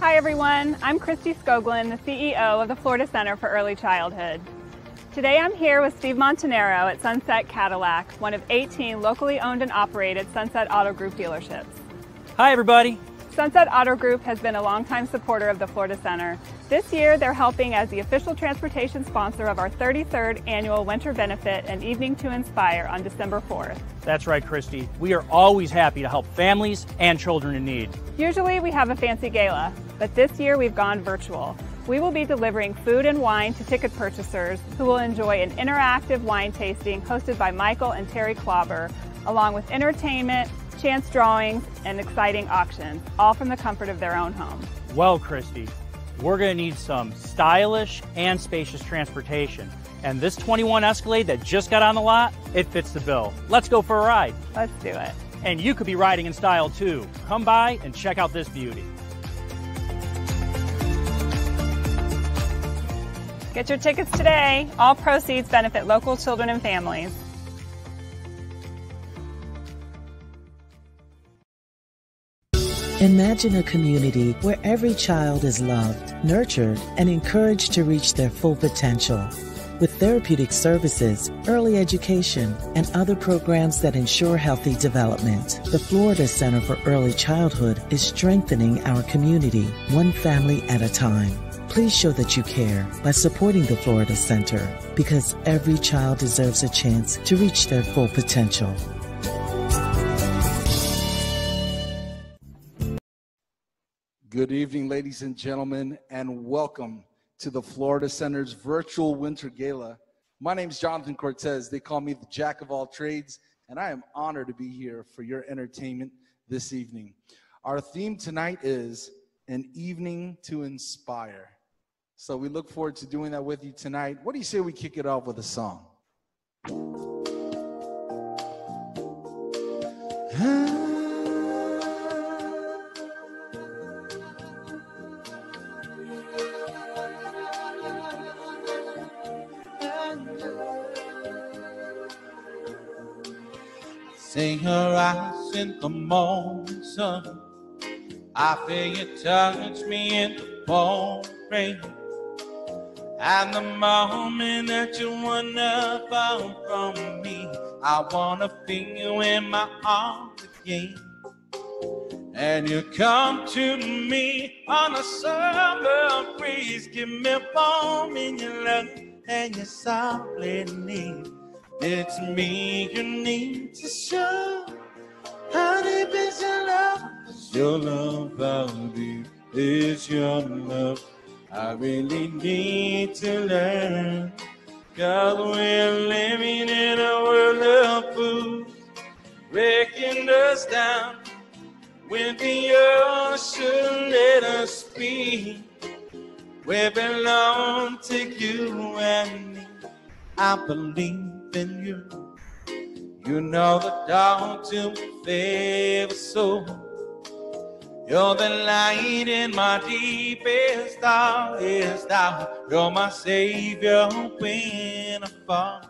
Hi everyone, I'm Christy Skoglin, the CEO of the Florida Center for Early Childhood. Today I'm here with Steve Montanaro at Sunset Cadillac, one of 18 locally owned and operated Sunset Auto Group dealerships. Hi everybody. Sunset Auto Group has been a longtime supporter of the Florida Center. This year they're helping as the official transportation sponsor of our 33rd annual Winter Benefit and Evening to Inspire on December 4th. That's right, Christy. We are always happy to help families and children in need. Usually we have a fancy gala, but this year we've gone virtual. We will be delivering food and wine to ticket purchasers who will enjoy an interactive wine tasting hosted by Michael and Terry Klauber, along with entertainment, chance drawings, and exciting auctions, all from the comfort of their own home. Well, Christy, we're going to need some stylish and spacious transportation. And this 21 Escalade that just got on the lot, it fits the bill. Let's go for a ride. Let's do it. And you could be riding in style too. Come by and check out this beauty. Get your tickets today. All proceeds benefit local children and families. Imagine a community where every child is loved, nurtured, and encouraged to reach their full potential. With therapeutic services, early education, and other programs that ensure healthy development, the Florida Center for Early Childhood is strengthening our community, one family at a time. Please show that you care by supporting the Florida Center, because every child deserves a chance to reach their full potential. Good evening, ladies and gentlemen, and welcome to the Florida Center's virtual Winter Gala. My name is Jonathan Cortez. They call me the Jack of all trades, and I am honored to be here for your entertainment this evening. Our theme tonight is an evening to inspire. So we look forward to doing that with you tonight. What do you say we kick it off with a song? Seeing her eyes in the morning sun, I feel you touch me in the pouring. And the moment that you wanna fall from me, I wanna feel you in my arms again. And you come to me on a summer breeze, give me warm in your love and your softly need. It's me you need to show. How deep is your love? Is your love, how deep is your love? I really need to learn, 'cause we're living in a world of fools, breaking us down. When the ocean let us be, we belong to you and me. I believe in you. You know the dawn to my favorite soul. You're the light in my deepest darkest hour. You're my savior when I fall.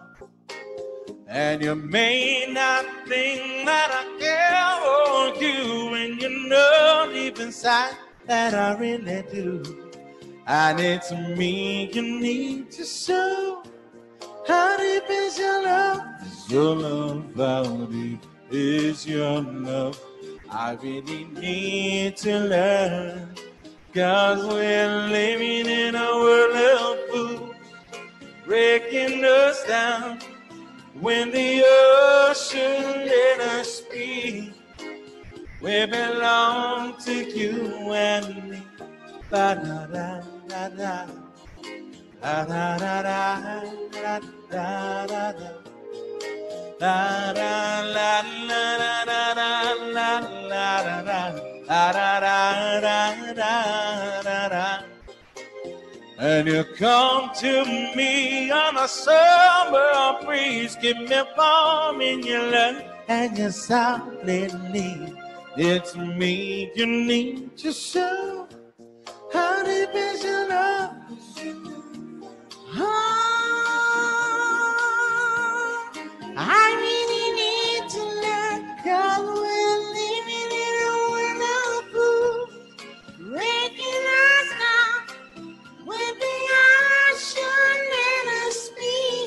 And you may not think that I care for you, and you know deep inside that I really do. And it's me you need to show. How deep is your love? Is your love, how deep is your love? I really need to learn, 'cause we're living in a world of fools, breaking us down. When the ocean let us be, we belong to you and me. Ba-da-da-da-da. Da da da da da da da da. La la la la la la la la la la. And you come to me on a summer breeze, give me warm in your love and your softly need. It's me you need to show. How deep is your love? I really need to learn, 'cause we're living in a world of fools, breaking us down with the ocean and a speed.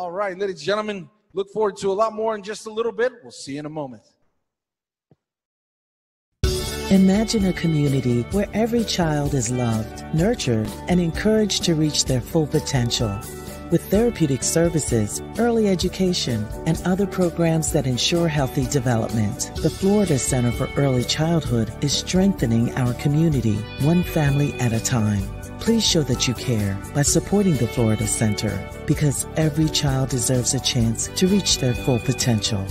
All right, ladies and gentlemen, look forward to a lot more in just a little bit. We'll see you in a moment. Imagine a community where every child is loved, nurtured, and encouraged to reach their full potential. With therapeutic services, early education, and other programs that ensure healthy development, the Florida Center for Early Childhood is strengthening our community, one family at a time. Please show that you care by supporting the Florida Center, because every child deserves a chance to reach their full potential.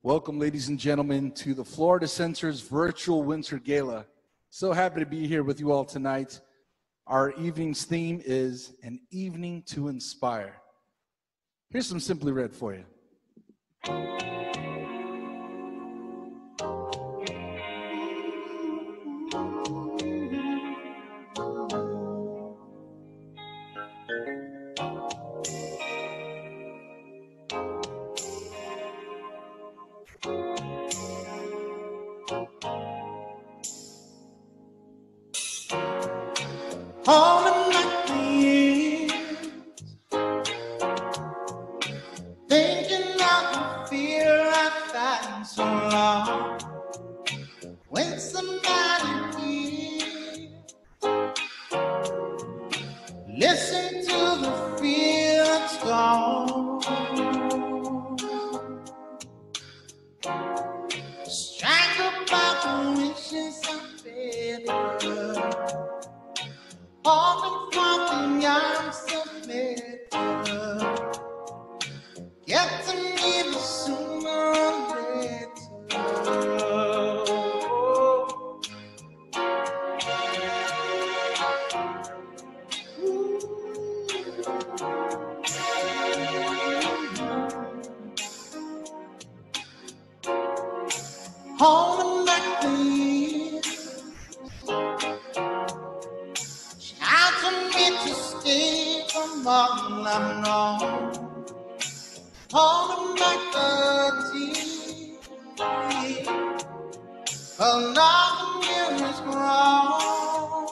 Welcome, ladies and gentlemen, to the Florida Center's virtual Winter Gala. So happy to be here with you all tonight. Our evening's theme is An Evening to Inspire. Here's some Simply Red for you. All the night years, thinking of the fear I find so long. When somebody here, listen to the fear that's gone. Strangled by the wishes of failure. All the prompting I'm submitted. Get to me the sooner or later. All the night years, try to me to stay from all I've known. All the night tears, another mirror's grown.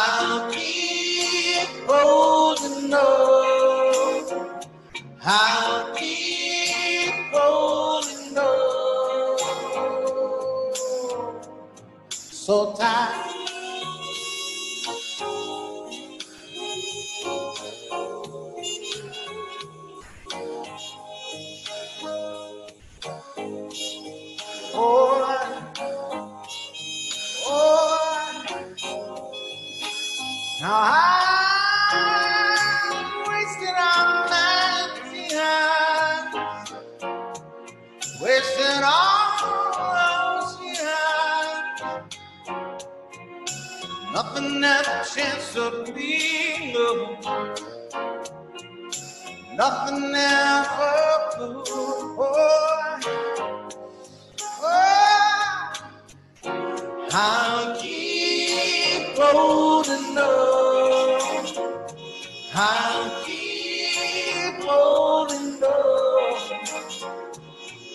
I'll keep holding on. I'll keep holding on. So tight. Now I'm wasting all my time, wasting all time. Nothing has a chance of being good. Nothing ever could. I'll keep holding on. I'll keep holding on.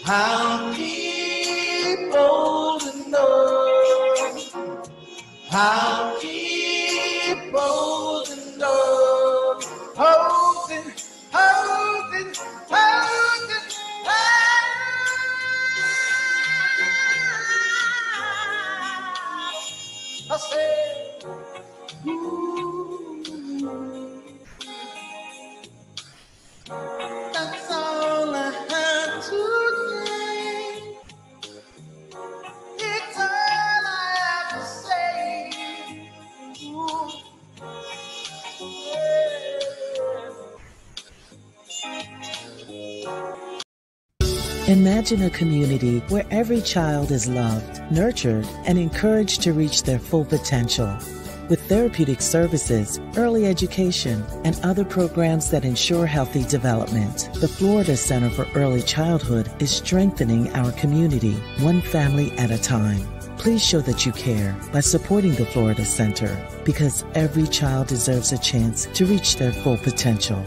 I'll keep holding on. I'll keep holding on. Holding, holding, holding. I said, ooh, that's all I have to say. It's all I have to say. Ooh, yeah. Imagine a community where every child is loved, nurtured, and encouraged to reach their full potential. With therapeutic services, early education, and other programs that ensure healthy development, the Florida Center for Early Childhood is strengthening our community, one family at a time. Please show that you care by supporting the Florida Center, because every child deserves a chance to reach their full potential.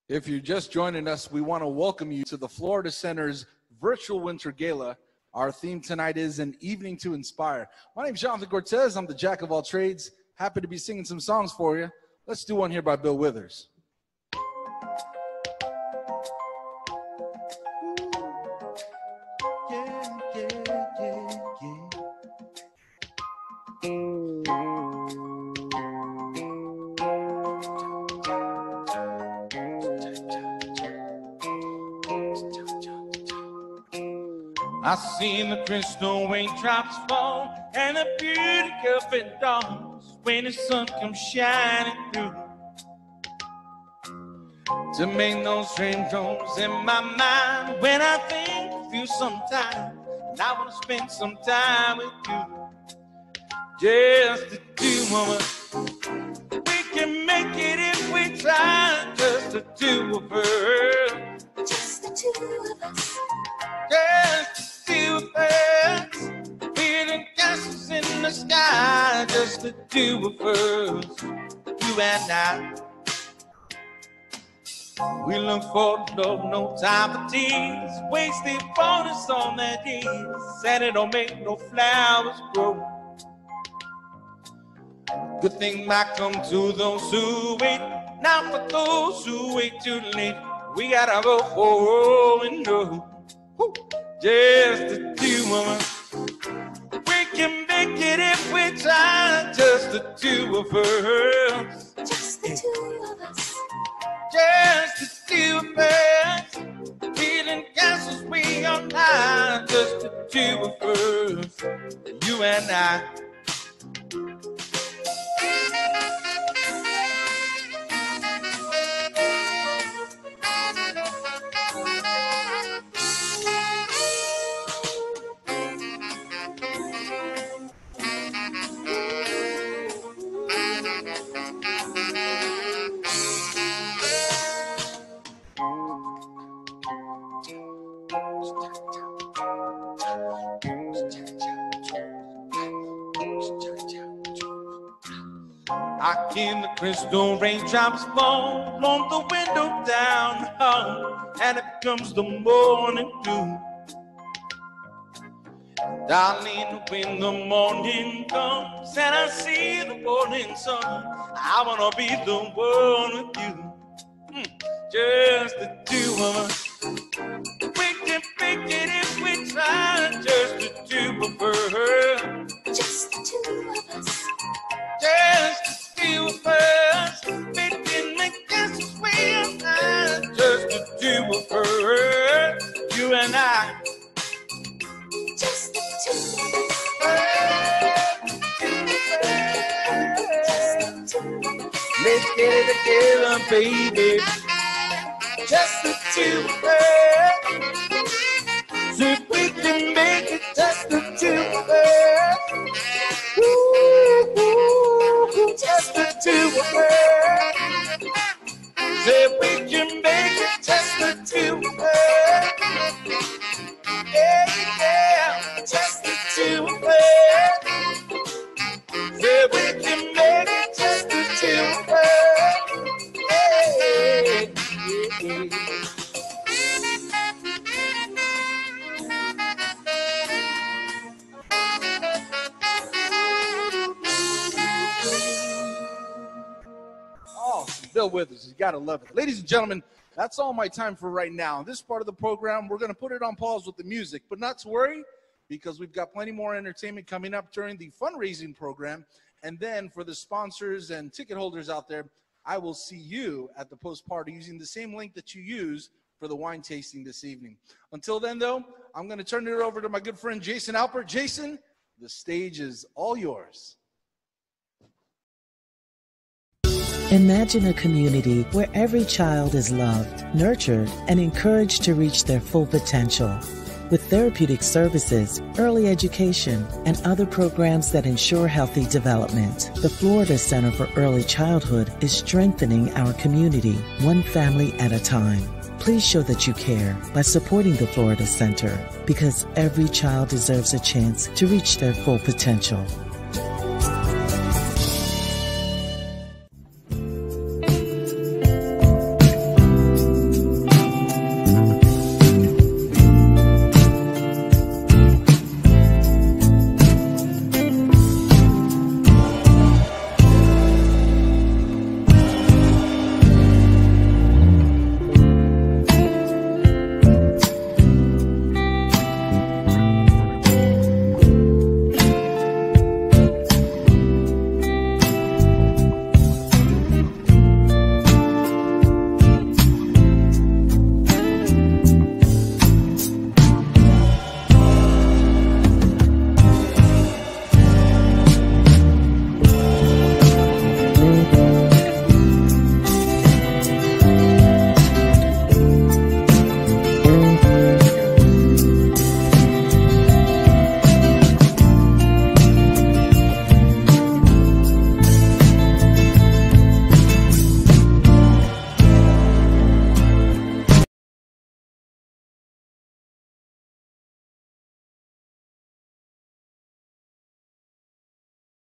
If you're just joining us, we want to welcome you to the Florida Center's virtual winter gala. Our theme tonight is An Evening to Inspire. My name is Jonathan Cortez. I'm the jack of all trades. Happy to be singing some songs for you. Let's do one here by Bill Withers. I seen the crystal raindrops fall and the beauty of it dawns when the sun comes shining through to make those raindrops in my mind. When I think of you sometime, and I want to spend some time with you, just the two of us. We can make it if we try, just the two of us. Just the two of us. Just the two of us. Hidden castles in the sky, just the two of us. You and I. We look for love, no time for tease. Wasted bonus on that ease, and it don't make no flowers grow. Good thing might come to those who wait. Now for those who wait too late, we gotta go for and no. Just the two of us. We can make it if we try. Just the two of us. Just the two of us. Just the two of us. Building castles we on high. Just the two of us. You and I. I hear the crystal raindrops fall on the window down the hall, and it becomes the morning dew. Darling, when the morning comes and I see the morning sun, I wanna be the one with you. Just the two of us. We can make it if we try. Just the two of us. Just the two of us. Just the two of us. We can make castles way up high. Just the two of us. You and I. Just the two of us. Let's get it together, baby. Just the two of us. So if we can make it, just the two of us. Ooh, just the two of us. So if we can make it, just the two of us. Yeah, yeah, just the two of us. So if we can make it, just the two of us. Oh, Bill Withers, you gotta love it. Ladies and gentlemen, that's all my time for right now. This part of the program, we're gonna put it on pause with the music, but not to worry, because we've got plenty more entertainment coming up during the fundraising program. And then for the sponsors and ticket holders out there, I will see you at the post party using the same link that you use for the wine tasting this evening. Until then, though, I'm going to turn it over to my good friend Jason Alpert. Jason, the stage is all yours. Imagine a community where every child is loved, nurtured, and encouraged to reach their full potential. With therapeutic services, early education, and other programs that ensure healthy development, the Florida Center for Early Childhood is strengthening our community, one family at a time. Please show that you care by supporting the Florida Center, because every child deserves a chance to reach their full potential.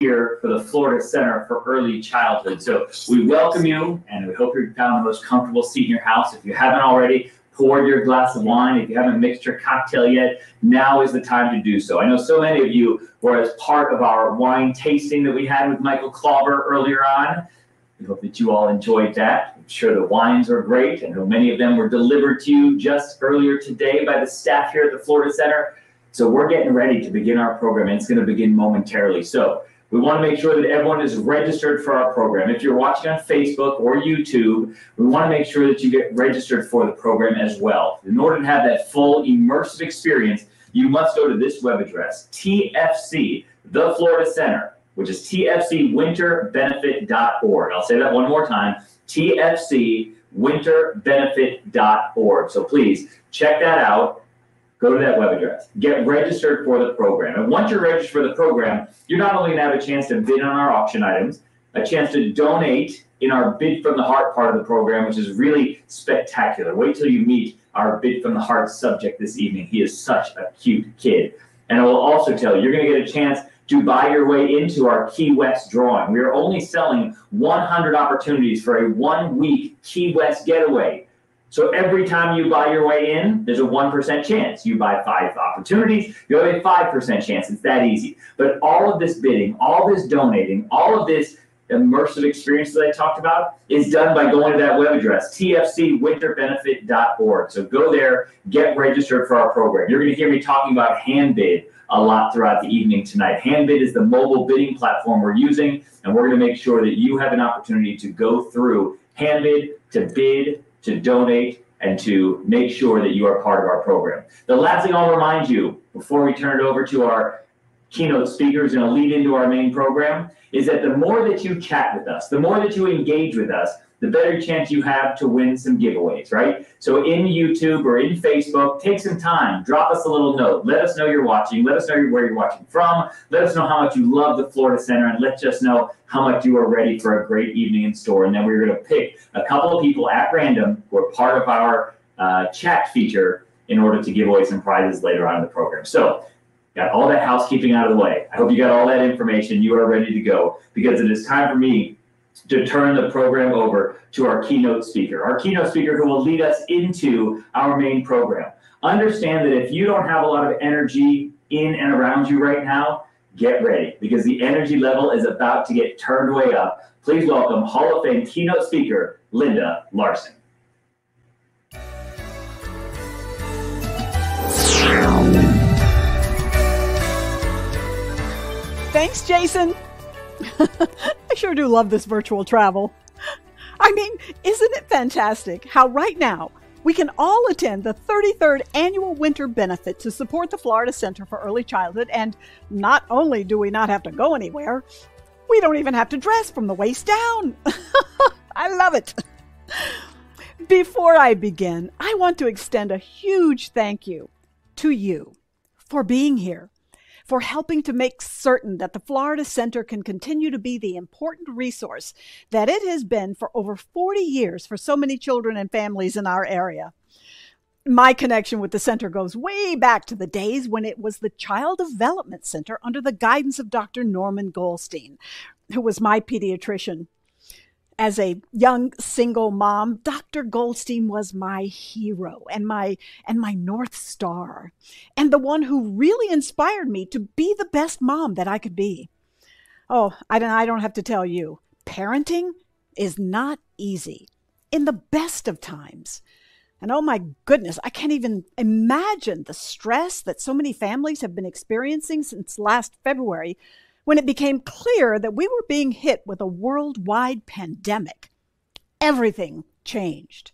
here for the Florida Center for Early Childhood. So we welcome you, and we hope you found the most comfortable seat in your house. If you haven't already, poured your glass of wine. If you haven't mixed your cocktail yet, now is the time to do so. I know so many of you were as part of our wine tasting that we had with Michael Klauber earlier on. We hope that you all enjoyed that. I'm sure the wines were great. I know many of them were delivered to you just earlier today by the staff here at the Florida Center. So we're getting ready to begin our program, and it's going to begin momentarily. So we want to make sure that everyone is registered for our program. If you're watching on Facebook or YouTube, we want to make sure that you get registered for the program as well. In order to have that full immersive experience, you must go to this web address, TFC, the Florida Center, which is tfcwinterbenefit.org. I'll say that one more time, tfcwinterbenefit.org. So please check that out. Go to that web address. Get registered for the program. And once you're registered for the program, you're not only going to have a chance to bid on our auction items, a chance to donate in our Bid from the Heart part of the program, which is really spectacular. Wait till you meet our Bid from the Heart subject this evening. He is such a cute kid. And I will also tell you, you're going to get a chance to buy your way into our Key West drawing. We are only selling 100 opportunities for a 1-week Key West getaway. So every time you buy your way in, there's a 1% chance. You buy 5 opportunities, you have a 5% chance. It's that easy. But all of this bidding, all this donating, all of this immersive experience that I talked about is done by going to that web address, tfcwinterbenefit.org. So go there, get registered for our program. You're going to hear me talking about HandBid a lot throughout the evening tonight. HandBid is the mobile bidding platform we're using, and we're going to make sure that you have an opportunity to go through HandBid to bid, to donate, and to make sure that you are part of our program. The last thing I'll remind you before we turn it over to our keynote speaker who's going to lead into our main program is that the more that you chat with us, the more that you engage with us, the better chance you have to win some giveaways, right? So in YouTube or in Facebook, take some time, drop us a little note. Let us know you're watching. Let us know where you're watching from. Let us know how much you love the Florida Center, and let us know how much you are ready for a great evening in store. And then we're going to pick a couple of people at random who are part of our chat feature in order to give away some prizes later on in the program. So got all that housekeeping out of the way. I hope you got all that information. You are ready to go, because it is time for me to turn the program over to our keynote speaker who will lead us into our main program. Understand that if you don't have a lot of energy in and around you right now, get ready, because the energy level is about to get turned way up. Please welcome Hall of Fame keynote speaker, Linda Larson. Thanks, Jason. I sure do love this virtual travel. I mean, isn't it fantastic how right now we can all attend the 33rd Annual Winter Benefit to support the Florida Center for Early Childhood, and not only do we not have to go anywhere, we don't even have to dress from the waist down. I love it. Before I begin, I want to extend a huge thank you to you for being here, for helping to make certain that the Florida Center can continue to be the important resource that it has been for over 40 years for so many children and families in our area. My connection with the center goes way back to the days when it was the Child Development Center under the guidance of Dr. Norman Goldstein, who was my pediatrician. As a young single mom, Dr. Goldstein was my hero and my North Star, and the one who really inspired me to be the best mom that I could be. Oh, I don't have to tell you, parenting is not easy in the best of times. And oh my goodness, I can't even imagine the stress that so many families have been experiencing since last February, when it became clear that we were being hit with a worldwide pandemic. Everything changed.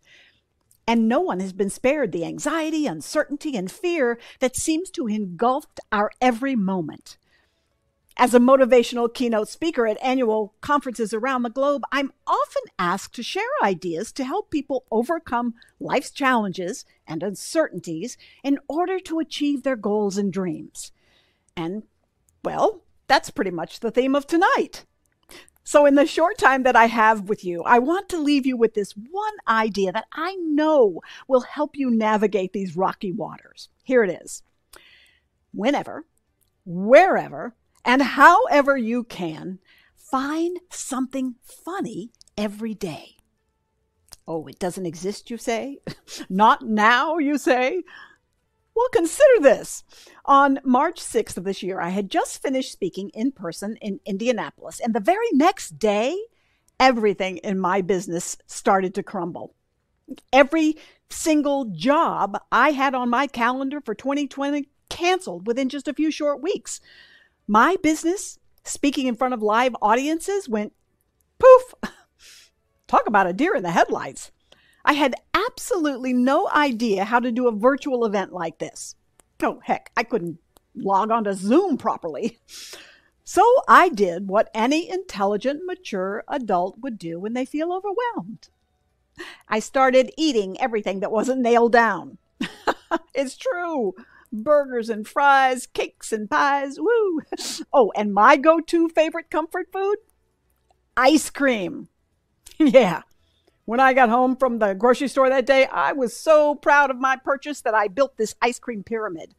And no one has been spared the anxiety, uncertainty, and fear that seems to engulf our every moment. As a motivational keynote speaker at annual conferences around the globe, I'm often asked to share ideas to help people overcome life's challenges and uncertainties in order to achieve their goals and dreams. And, well, that's pretty much the theme of tonight. So in the short time that I have with you, I want to leave you with this one idea that I know will help you navigate these rocky waters. Here it is. Whenever, wherever, And however you can, find something funny every day. Oh, it doesn't exist, you say? Not now, you say? Well, consider this. On March 6th of this year, I had just finished speaking in person in Indianapolis, and the very next day, everything in my business started to crumble. Every single job I had on my calendar for 2020 canceled within just a few short weeks. My business, speaking in front of live audiences, went poof. Talk about a deer in the headlights. I had absolutely no idea how to do a virtual event like this. Oh, heck, I couldn't log on to Zoom properly. So I did what any intelligent, mature adult would do when they feel overwhelmed. I started eating everything that wasn't nailed down. It's true. Burgers and fries, cakes and pies, woo. Oh, and my go-to favorite comfort food? Ice cream. Yeah. When I got home from the grocery store that day, I was so proud of my purchase that I built this ice cream pyramid.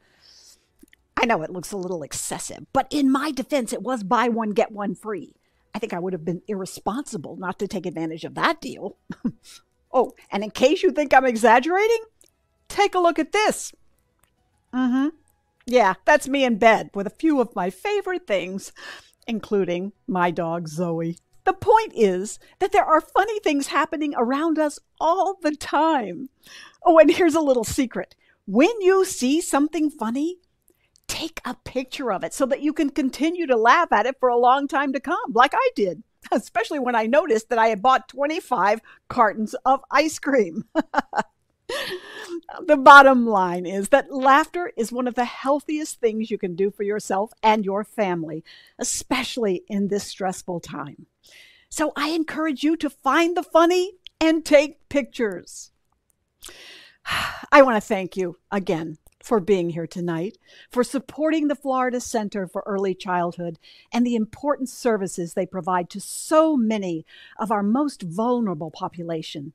I know it looks a little excessive, but in my defense, it was buy one, get one free. I think I would have been irresponsible not to take advantage of that deal. Oh, and in case you think I'm exaggerating, take a look at this. Yeah, that's me in bed with a few of my favorite things, including my dog Zoe. The point is that there are funny things happening around us all the time. Oh, and here's a little secret. When you see something funny, take a picture of it so that you can continue to laugh at it for a long time to come, like I did, especially when I noticed that I had bought 25 cartons of ice cream. The bottom line is that laughter is one of the healthiest things you can do for yourself and your family, especially in this stressful time. So I encourage you to find the funny and take pictures. I want to thank you again for being here tonight, for supporting the Florida Center for Early Childhood and the important services they provide to so many of our most vulnerable population.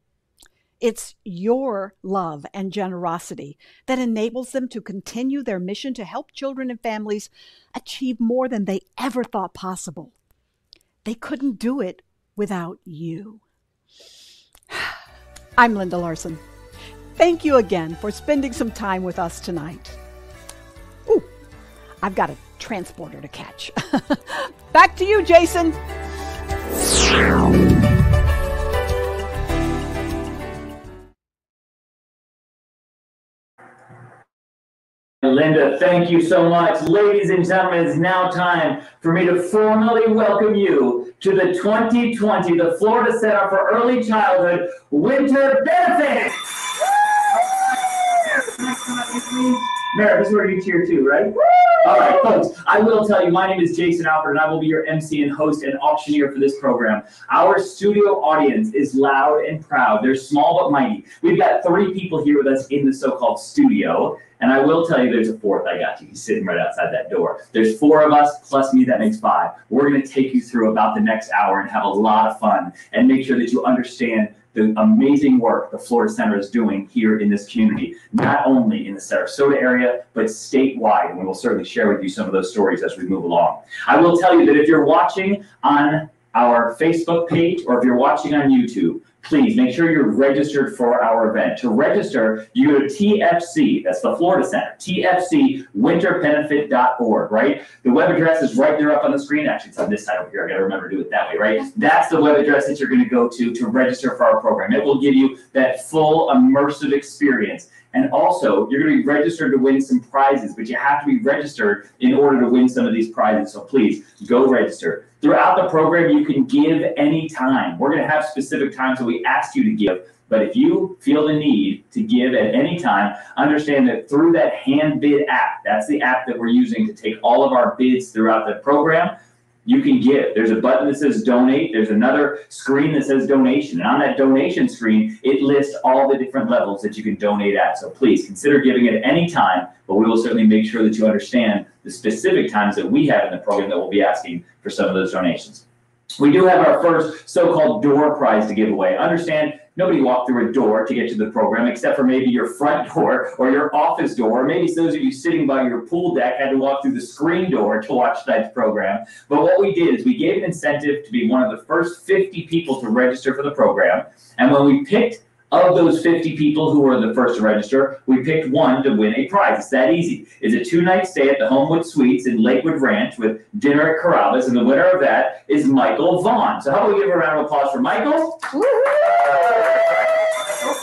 It's your love and generosity that enables them to continue their mission to help children and families achieve more than they ever thought possible. They couldn't do it without you. I'm Linda Larson. Thank you again for spending some time with us tonight. Ooh, I've got a transporter to catch. Back to you, Jason. Linda, thank you so much. Ladies and gentlemen, it's now time for me to formally welcome you to the 2020, the Florida Center for Early Childhood Winter Benefit. Mary, this is where you cheer too, right? All right, folks, I will tell you, my name is Jason Alpert, and I will be your MC and host and auctioneer for this program. Our studio audience is loud and proud. They're small but mighty. We've got 3 people here with us in the so-called studio, and I will tell you there's a 4th. I got you. He's sitting right outside that door. There's 4 of us, plus me, that makes 5. We're going to take you through about the next hour and have a lot of fun and make sure that you understand the amazing work the Florida Center is doing here in this community, not only in the Sarasota area, but statewide. And we will certainly share with you some of those stories as we move along. I will tell you that if you're watching on our Facebook page or if you're watching on YouTube, please make sure you're registered for our event. To register, you go to TFC, that's the Florida Center, tfcwinterbenefit.org, right? The web address is right there up on the screen. Actually, it's on this side over here. I gotta remember to do it that way, right? That's the web address that you're gonna go to register for our program. It will give you that full immersive experience. And also, you're going to be registered to win some prizes, but you have to be registered in order to win some of these prizes. So please, go register. Throughout the program, you can give any time. We're going to have specific times that we ask you to give. But if you feel the need to give at any time, understand that through that hand bid app, that's the app that we're using to take all of our bids throughout the program, you can give. There's a button that says donate. There's another screen that says donation. And on that donation screen, it lists all the different levels that you can donate at. So please consider giving at any time, but we will certainly make sure that you understand the specific times that we have in the program that we'll be asking for some of those donations. We do have our first so-called door prize to give away. Understand, Nobody walked through a door to get to the program, except for maybe your front door or your office door. Or maybe those of you sitting by your pool deck had to walk through the screen door to watch tonight's program. But what we did is we gave an incentive to be one of the first 50 people to register for the program. And when we picked of those 50 people who were the first to register, we picked one to win a prize. It's that easy. It's a 2-night stay at the Homewood Suites in Lakewood Ranch with dinner at Corrales, and the winner of that is Michael Vaughn. So how about we give a round of applause for Michael?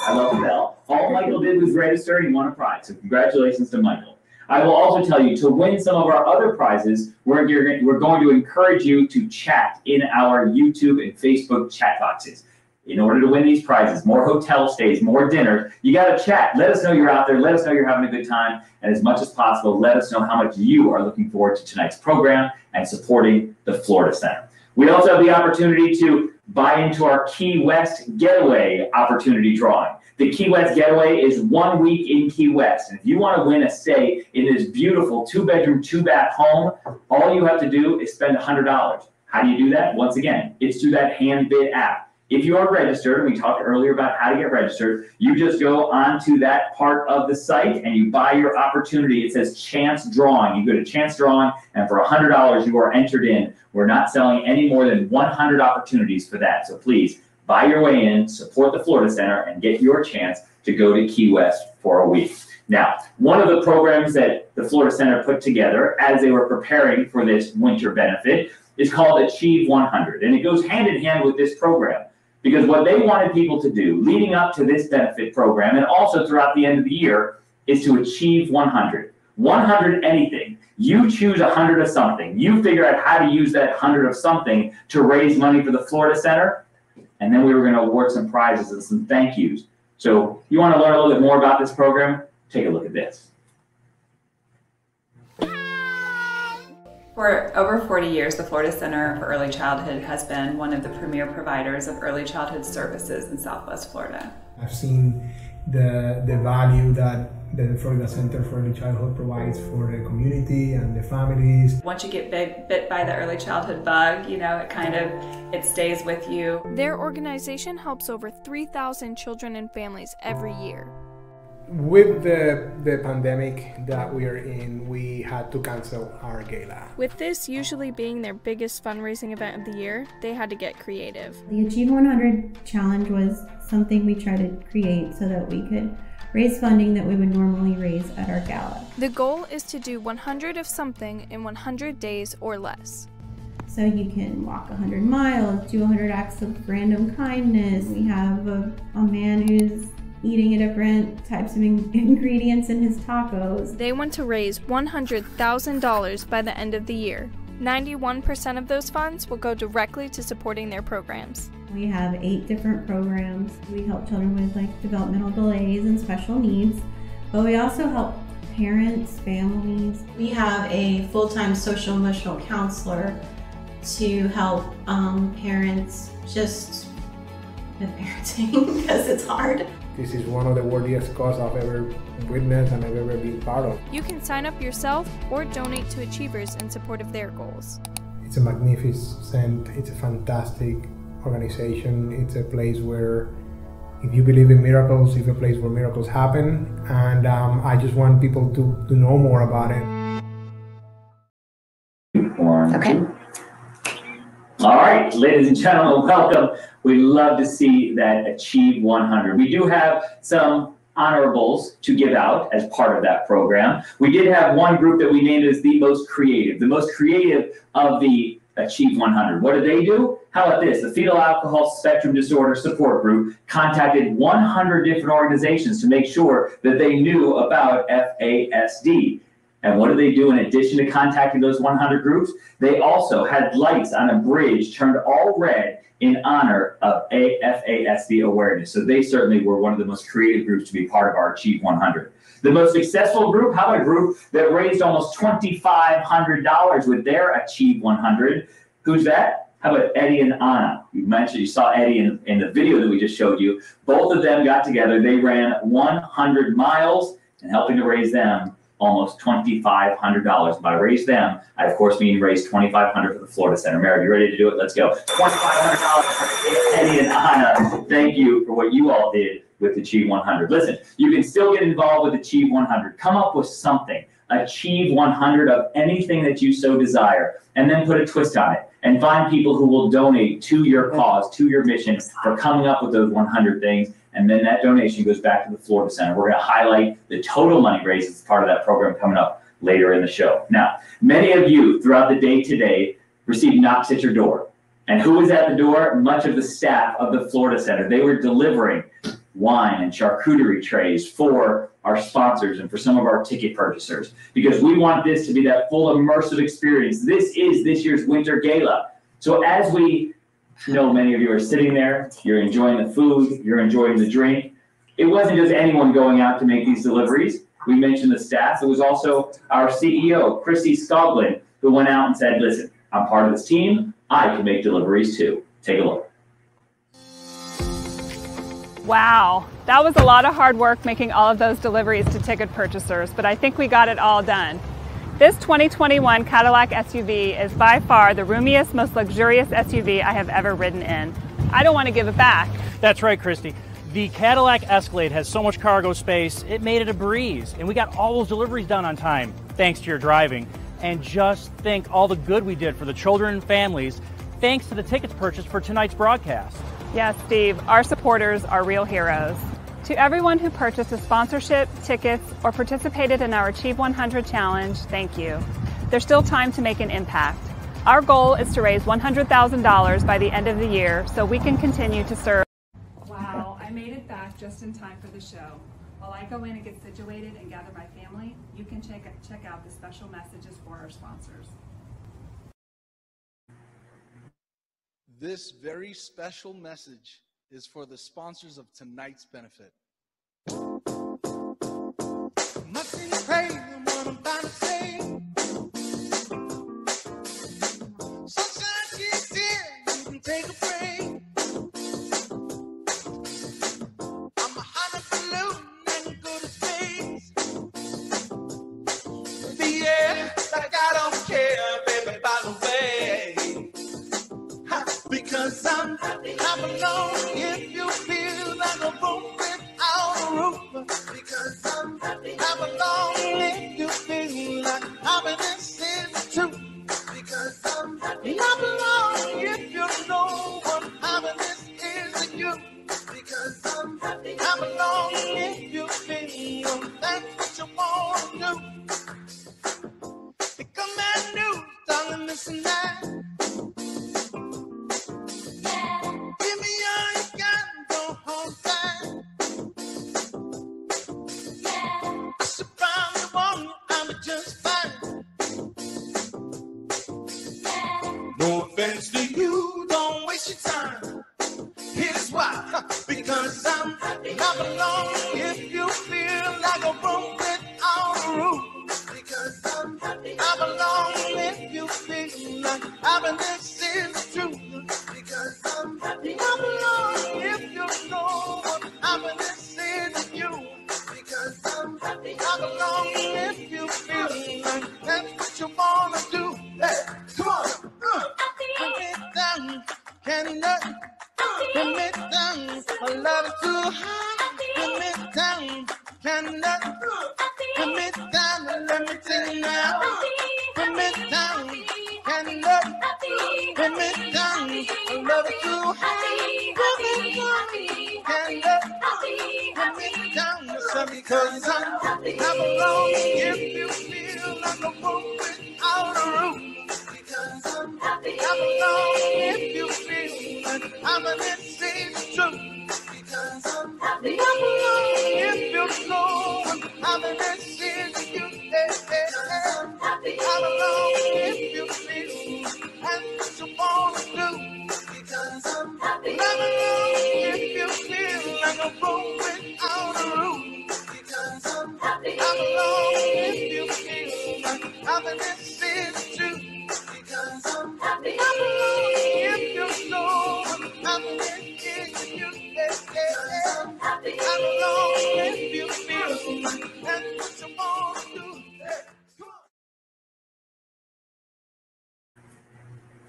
I love the bell. All Michael did was register and he won a prize. So congratulations to Michael. I will also tell you, to win some of our other prizes, we're going to encourage you to chat in our YouTube and Facebook chat boxes. In order to win these prizes, more hotel stays, more dinners, you got to chat. Let us know you're out there. Let us know you're having a good time. And as much as possible, let us know how much you are looking forward to tonight's program and supporting the Florida Center. We also have the opportunity to buy into our Key West Getaway opportunity drawing. The Key West Getaway is 1 week in Key West. And if you want to win a stay in this beautiful 2-bedroom, 2-bath home, all you have to do is spend $100. How do you do that? Once again, it's through that HandBid app. If you are registered, we talked earlier about how to get registered, you just go onto that part of the site and you buy your opportunity. It says chance drawing. You go to chance drawing, and for $100 you are entered in. We're not selling any more than 100 opportunities for that. So please buy your way in, support the Florida Center, and get your chance to go to Key West for a week. Now, one of the programs that the Florida Center put together as they were preparing for this winter benefit is called Achieve 100. And it goes hand in hand with this program. Because what they wanted people to do leading up to this benefit program and also throughout the end of the year is to achieve 100. 100 anything. You choose 100 of something. You figure out how to use that 100 of something to raise money for the Florida Center. And then we were going to award some prizes and some thank yous. So you want to learn a little bit more about this program? Take a look at this. For over 40 years, the Florida Center for Early Childhood has been one of the premier providers of early childhood services in Southwest Florida. I've seen the value that the Florida Center for Early Childhood provides for the community and the families. Once you get bit by the early childhood bug, you know, it stays with you. Their organization helps over 3,000 children and families every year. With the pandemic that we are in, we had to cancel our gala. With this usually being their biggest fundraising event of the year, they had to get creative. The Achieve 100 challenge was something we tried to create so that we could raise funding that we would normally raise at our gala. The goal is to do 100 of something in 100 days or less. So you can walk 100 miles, do 100 acts of random kindness. We have a man who's eating different types of ingredients in his tacos. They want to raise $100,000 by the end of the year. 91% of those funds will go directly to supporting their programs. We have 8 different programs. We help children with developmental delays and special needs, but we also help parents, families. We have a full-time social emotional counselor to help parents just with parenting because it's hard. This is one of the worthiest causes I've ever witnessed and I've ever been part of. You can sign up yourself or donate to Achievers in support of their goals. It's a magnificent, it's a fantastic organization. It's a place where, if you believe in miracles, it's a place where miracles happen. And I just want people to know more about it. Okay. All right, ladies and gentlemen, welcome. We love to see that Achieve 100. We do have some honorables to give out as part of that program. We did have one group that we named as the most creative of the Achieve 100. What did they do? How about this? The Fetal Alcohol Spectrum Disorder Support Group contacted 100 different organizations to make sure that they knew about FASD. And what did they do in addition to contacting those 100 groups? They also had lights on a bridge turned all red in honor of FASD awareness. So they certainly were one of the most creative groups to be part of our Achieve 100. The most successful group, how about a group that raised almost $2,500 with their Achieve 100? Who's that? How about Eddie and Anna? You saw Eddie in the video that we just showed you. Both of them got together. They ran 100 miles and helping to raise them almost $2,500. By raise them, I of course mean raise $2,500 for the Florida Center. Mary, you ready to do it? Let's go. $2,500 for Eddie and Anna. Thank you for what you all did with Achieve 100. Listen, you can still get involved with Achieve 100. Come up with something. Achieve 100 of anything that you so desire, and then put a twist on it and find people who will donate to your cause, to your mission for coming up with those 100 things. And then that donation goes back to the Florida Center. We're going to highlight the total money raised as part of that program coming up later in the show. Now, many of you throughout the day today received knocks at your door. And who was at the door? Much of the staff of the Florida Center. They were delivering wine and charcuterie trays for our sponsors and for some of our ticket purchasers, because we want this to be that full immersive experience. This is this year's Winter Gala. So as we know, many of you are sitting there, you're enjoying the food, you're enjoying the drink. It wasn't just anyone going out to make these deliveries. We mentioned the staff. It was also our CEO, Chrissy Skoglund, who went out and said, listen, I'm part of this team. I can make deliveries too. Take a look. Wow, that was a lot of hard work making all of those deliveries to ticket purchasers, but I think we got it all done. This 2021 Cadillac SUV is by far the roomiest, most luxurious SUV I have ever ridden in. I don't want to give it back. That's right, Christy. The Cadillac Escalade has so much cargo space, it made it a breeze, and we got all those deliveries done on time, thanks to your driving. And just think all the good we did for the children and families, thanks to the tickets purchased for tonight's broadcast. Yes, Steve, our supporters are real heroes. To everyone who purchased a sponsorship, tickets, or participated in our Achieve 100 challenge, thank you. There's still time to make an impact. Our goal is to raise $100,000 by the end of the year so we can continue to serve. Wow, I made it back just in time for the show. While I go in and get situated and gather my family, you can check out the special messages for our sponsors. This very special message is for the sponsors of tonight's benefit. Mustn't crazy what I'm about to say. Sunshine, she's here, you can take a break. I'm a hot balloon and go to space. The air, like I don't care, baby, by the way. Because I'm happy, clap along if you feel like a room without a roof. Because I'm happy, clap along if you feel like happiness is the truth. Because I'm happy, clap along if you know what happiness is to you. Because I'm happy, clap along if you feel that's what you want to do. Because my news, darling, listen now. No offense to you, don't waste your time. Here's why, because I'm happy. Clap along if you feel like a room without a roof. Because I'm happy. Clap along if you feel like happiness is true. Because I'm happy. Clap along if you know what happiness is to you. Because I'm happy. Clap along if you feel like that's what you wanna do. Hey, come on. Put me down, can't nothing. Put me down, I love it too high. Put me down, can't nothing. Put me down, and let me tell you now. Put me down, can't nothing. Put me down, I love it too high. Put me down, can't nothing. Put me down, so because I'm happy. Clap along if you feel like a room without a roof. Because I'm happy. Clap along if you feel like happiness is true. Because I'm happy. Clap along if you know what happiness is to you. Because I'm happy. Clap along if you feel that's what you want to do. Because I'm happy. Clap along if you feel like a room without a roof. Because I'm happy. Clap along if you feel like happiness is true. Because I'm happy. Clap along if you know what happiness is to you. Because I'm happy. Clap along if you feel like that's what you want to do.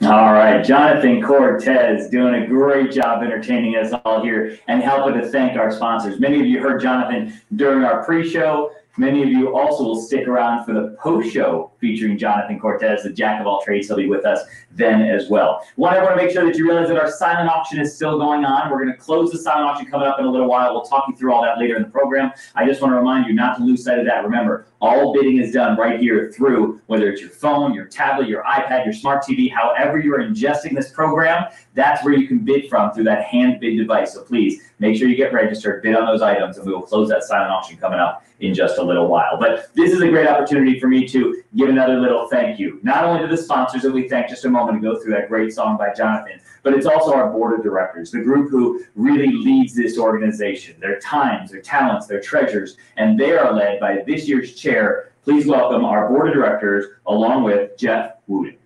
All right, Jonathan Cortez doing a great job entertaining us all here and helping to thank our sponsors. Many of you heard Jonathan during our pre-show. Many of you also will stick around for the post-show featuring Jonathan Cortez, the jack of all trades. He'll be with us then as well. I want to make sure that you realize that our silent auction is still going on. We're going to close the silent auction coming up in a little while. We'll talk you through all that later in the program. I just want to remind you not to lose sight of that. Remember, all bidding is done right here through, whether it's your phone, your tablet, your iPad, your smart TV, however you're ingesting this program, that's where you can bid from through that hand bid device. So please make sure you get registered, bid on those items, and we will close that silent auction coming up in just a little while. But this is a great opportunity for me to give another little thank you, not only to the sponsors that we thanked just a moment ago through that great song by Jonathan, but it's also our board of directors, the group who really leads this organization, their times, their talents, their treasures, and they are led by this year's chair. Please welcome our board of directors along with Jeff Wooden.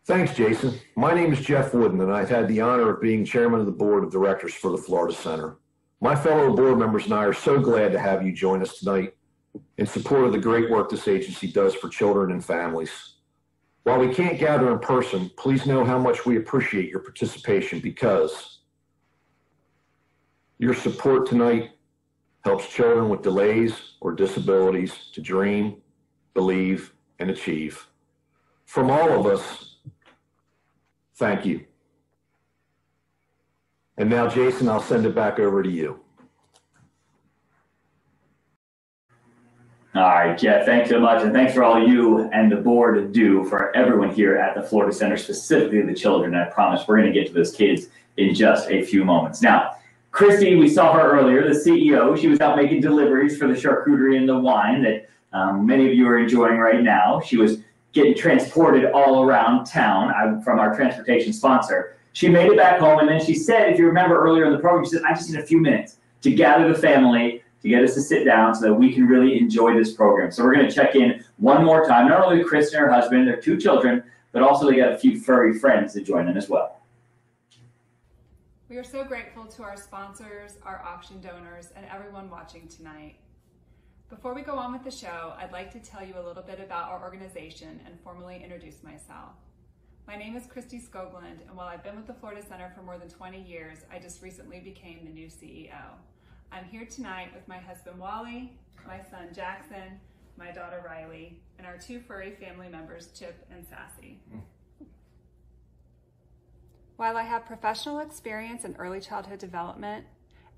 Thanks, Jason. My name is Jeff Wooden, and I've had the honor of being chairman of the board of directors for the Florida Center. My fellow board members and I are so glad to have you join us tonight in support of the great work this agency does for children and families. While we can't gather in person, please know how much we appreciate your participation, because your support tonight helps children with delays or disabilities to dream, believe, and achieve. From all of us, thank you. And now, Jason, I'll send it back over to you. All right, Jeff, thanks so much. And thanks for all you and the board do for everyone here at the Florida Center, specifically the children. I promise we're going to get to those kids in just a few moments. Now, Christy, we saw her earlier, the CEO. She was out making deliveries for the charcuterie and the wine that many of you are enjoying right now. She was getting transported all around town from our transportation sponsor. She made it back home, and then she said, if you remember earlier in the program, she said, I just need a few minutes to gather the family, to get us to sit down so that we can really enjoy this program. So we're going to check in one more time. Not only Chris and her husband, their 2 children, but also they got a few furry friends to join them as well. We are so grateful to our sponsors, our auction donors, and everyone watching tonight. Before we go on with the show, I'd like to tell you a little bit about our organization and formally introduce myself. My name is Christy Skoglund, and while I've been with the Florida Center for more than 20 years, I just recently became the new CEO. I'm here tonight with my husband Wally, my son Jackson, my daughter Riley, and our 2 furry family members, Chip and Sassy. While I have professional experience in early childhood development,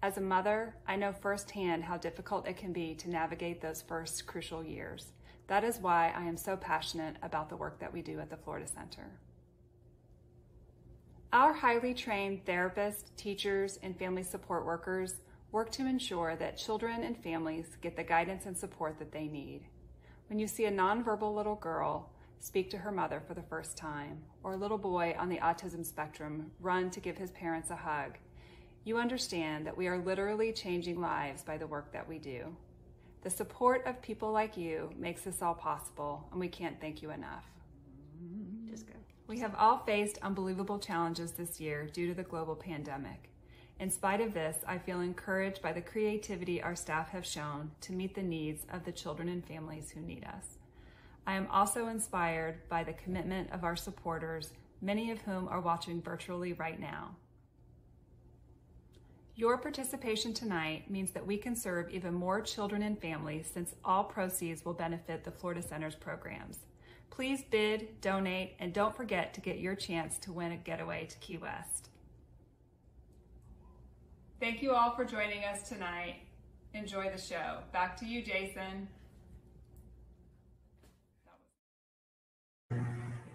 as a mother, I know firsthand how difficult it can be to navigate those first crucial years. That is why I am so passionate about the work that we do at the Florida Center. Our highly trained therapists, teachers, and family support workers work to ensure that children and families get the guidance and support that they need. When you see a nonverbal little girl speak to her mother for the first time, or a little boy on the autism spectrum run to give his parents a hug, you understand that we are literally changing lives by the work that we do. The support of people like you makes this all possible, and we can't thank you enough. Just go. We have all faced unbelievable challenges this year due to the global pandemic. In spite of this, I feel encouraged by the creativity our staff have shown to meet the needs of the children and families who need us. I am also inspired by the commitment of our supporters, many of whom are watching virtually right now. Your participation tonight means that we can serve even more children and families, since all proceeds will benefit the Florida Center's programs. Please bid, donate, and don't forget to get your chance to win a getaway to Key West. Thank you all for joining us tonight. Enjoy the show. Back to you, Jason.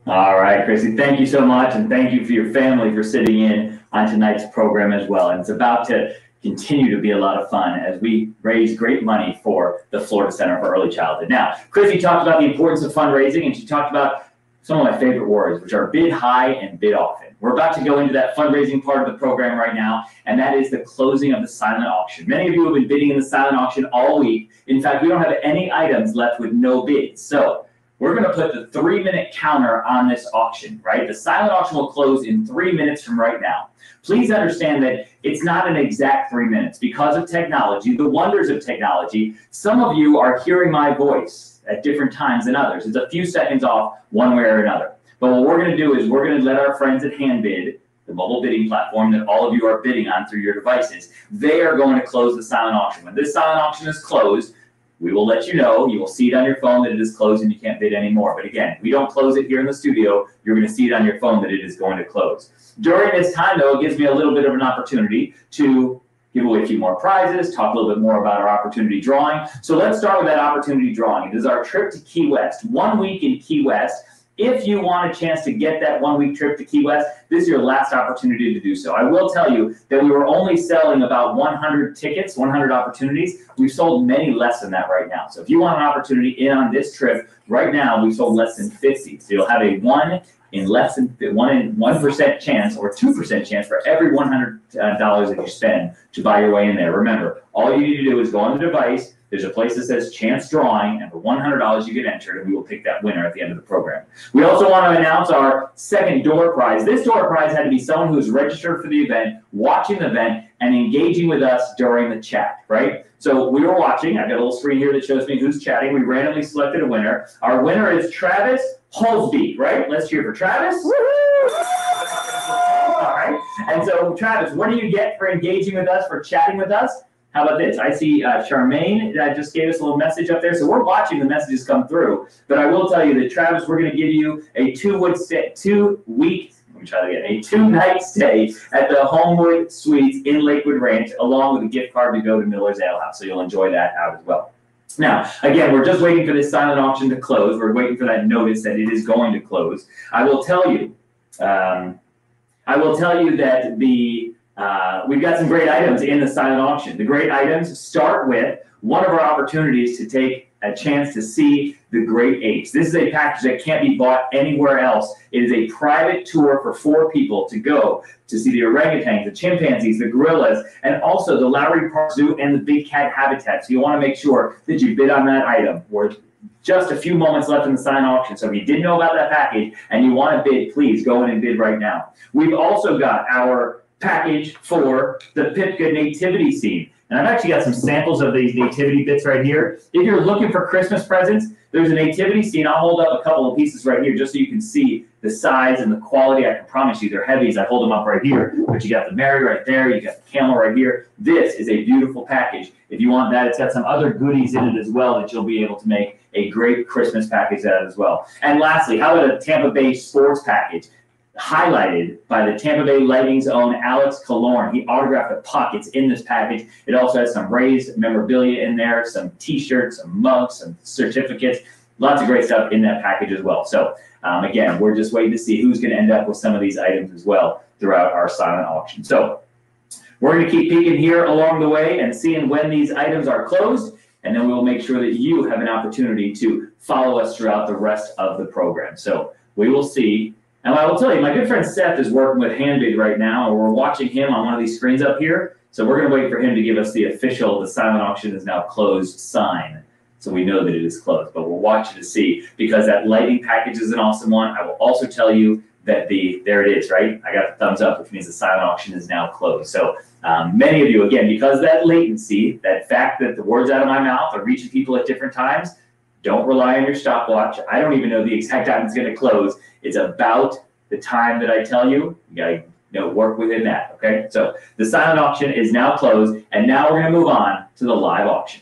All right, Chrissy, thank you so much, and thank you for your family for sitting in on tonight's program as well. And it's about to continue to be a lot of fun as we raise great money for the Florida Center for Early Childhood. Now, Chrissy talked about the importance of fundraising, and she talked about some of my favorite words, which are bid high and bid often. We're about to go into that fundraising part of the program right now, and that is the closing of the silent auction. Many of you have been bidding in the silent auction all week. In fact, we don't have any items left with no bids. So we're going to put the 3-minute counter on this auction, right? The silent auction will close in 3 minutes from right now. Please understand that it's not an exact 3 minutes because of technology, the wonders of technology. Some of you are hearing my voice at different times than others. It's a few seconds off one way or another. But what we're going to do is we're going to let our friends at HandBid, the mobile bidding platform that all of you are bidding on through your devices, they are going to close the silent auction. When this silent auction is closed, we will let you know. You will see it on your phone that it is closed and you can't bid anymore. But again, we don't close it here in the studio. You're going to see it on your phone that it is going to close. During this time, though, it gives me a little bit of an opportunity to give away a few more prizes, talk a little bit more about our opportunity drawing. So let's start with that opportunity drawing. It is our trip to Key West. 1 week in Key West. If you want a chance to get that 1 week trip to Key West, this is your last opportunity to do so. I will tell you that we were only selling about 100 tickets, 100 opportunities. We've sold many less than that right now. So if you want an opportunity in on this trip, right now we've sold less than 50. So you'll have a 1 in 1% chance or 2% chance for every $100 that you spend to buy your way in there. Remember, all you need to do is go on the device. There's a place that says chance drawing, and for $100 you get entered, and we will pick that winner at the end of the program. We also want to announce our second door prize. This door prize had to be someone who is registered for the event, watching the event, and engaging with us during the chat, right? So we were watching. I've got a little screen here that shows me who's chatting. We randomly selected a winner. Our winner is Travis Holsby, right? Let's hear for Travis. Woo-hoo! All right. And so, Travis, what do you get for engaging with us, for chatting with us? How about this? I see Charmaine just gave us a little message up there. So we're watching the messages come through. But I will tell you that, Travis, we're going to give you a 2-night stay at the Homewood Suites in Lakewood Ranch, along with a gift card to go to Miller's Ale House. So you'll enjoy that out as well. Now, again, we're just waiting for this silent auction to close. We're waiting for that notice that it is going to close. I will tell you that we've got some great items in the silent auction. The great items start with one of our opportunities to take a chance to see the great apes. This is a package that can't be bought anywhere else. It is a private tour for 4 people to go to see the orangutans, the chimpanzees, the gorillas, and also the Lowry Park Zoo and the big cat habitat. So you want to make sure that you bid on that item. We're just a few moments left in the silent auction. So if you didn't know about that package and you want to bid, please go in and bid right now. We've also got our package for the Pipka nativity scene. And I've actually got some samples of these nativity bits right here. If you're looking for Christmas presents, there's a nativity scene. I'll hold up a couple of pieces right here just so you can see the size and the quality. I can promise you they're heavy as I hold them up right here. But you got the Mary right there. You got the camel right here. This is a beautiful package. If you want that, it's got some other goodies in it as well that you'll be able to make a great Christmas package out of as well. And lastly, how about a Tampa Bay sports package? Highlighted by the Tampa Bay Lightning's own Alex Killorn. He autographed a puck. It's in this package. It also has some raised memorabilia in there, some T-shirts, some mugs, some certificates, lots of great stuff in that package as well. So again, we're just waiting to see who's going to end up with some of these items as well throughout our silent auction. So we're going to keep peeking here along the way and seeing when these items are closed, and then we will make sure that you have an opportunity to follow us throughout the rest of the program. So we will see. And I will tell you, my good friend Seth is working with HandBid right now, and we're watching him on one of these screens up here. So we're going to wait for him to give us the official, the silent auction is now closed sign. So we know that it is closed, but we'll watch it to see, because that lighting package is an awesome one. I will also tell you that there it is, right? I got the thumbs up, which means the silent auction is now closed. So many of you, again, because of that latency, that fact that the words out of my mouth are reaching people at different times, don't rely on your stopwatch. I don't even know the exact time it's going to close. It's about the time that I tell you. You got to work within that, okay? So the silent auction is now closed, and now we're going to move on to the live auction.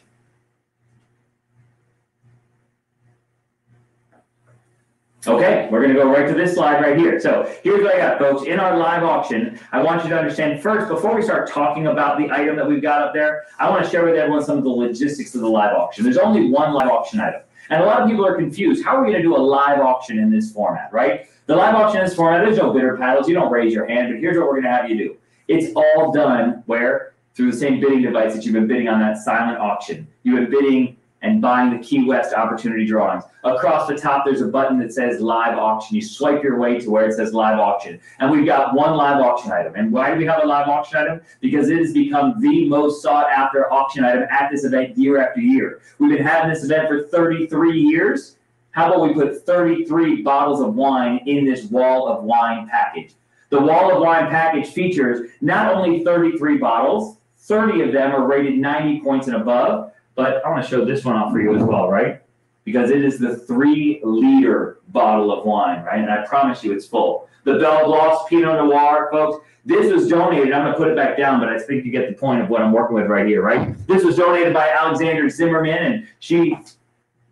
Okay, we're going to go right to this slide right here. So here's what I got, folks. In our live auction, I want you to understand first, before we start talking about the item that we've got up there, I want to share with everyone some of the logistics of the live auction. There's only one live auction item. And a lot of people are confused. How are we going to do a live auction in this format, right? The live auction in this format, there's no bidder paddles. You don't raise your hand, but here's what we're going to have you do. It's all done where? Through the same bidding device that you've been bidding on that silent auction. You've been bidding and buying the Key West opportunity drawings. Across the top, there's a button that says live auction. You swipe your way to where it says live auction. And we've got one live auction item. And why do we have a live auction item? Because it has become the most sought after auction item at this event year after year. We've been having this event for 33 years. How about we put 33 bottles of wine in this wall of wine package? The wall of wine package features not only 33 bottles, 30 of them are rated 90 points and above, but I want to show this one off for you as well, right? because it is the 3-liter bottle of wine, right? And I promise you it's full. The Belle Blanc Pinot Noir, folks, this was donated. I'm going to put it back down, but I think you get the point of what I'm working with right here, right? This was donated by Alexander Zimmerman, and she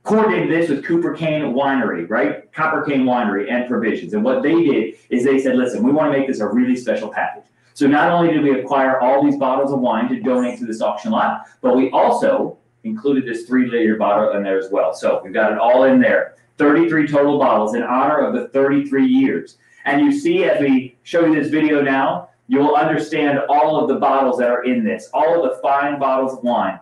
coordinated this with Copper Cane Winery, right? Copper Cane Winery and Provisions. And what they did is they said, listen, we want to make this a really special package. So not only did we acquire all these bottles of wine to donate to this auction lot, but we also included this 3-liter bottle in there as well. So we've got it all in there. 33 total bottles in honor of the 33 years. And you see, as we show you this video now, you will understand all of the bottles that are in this, all of the fine bottles of wine.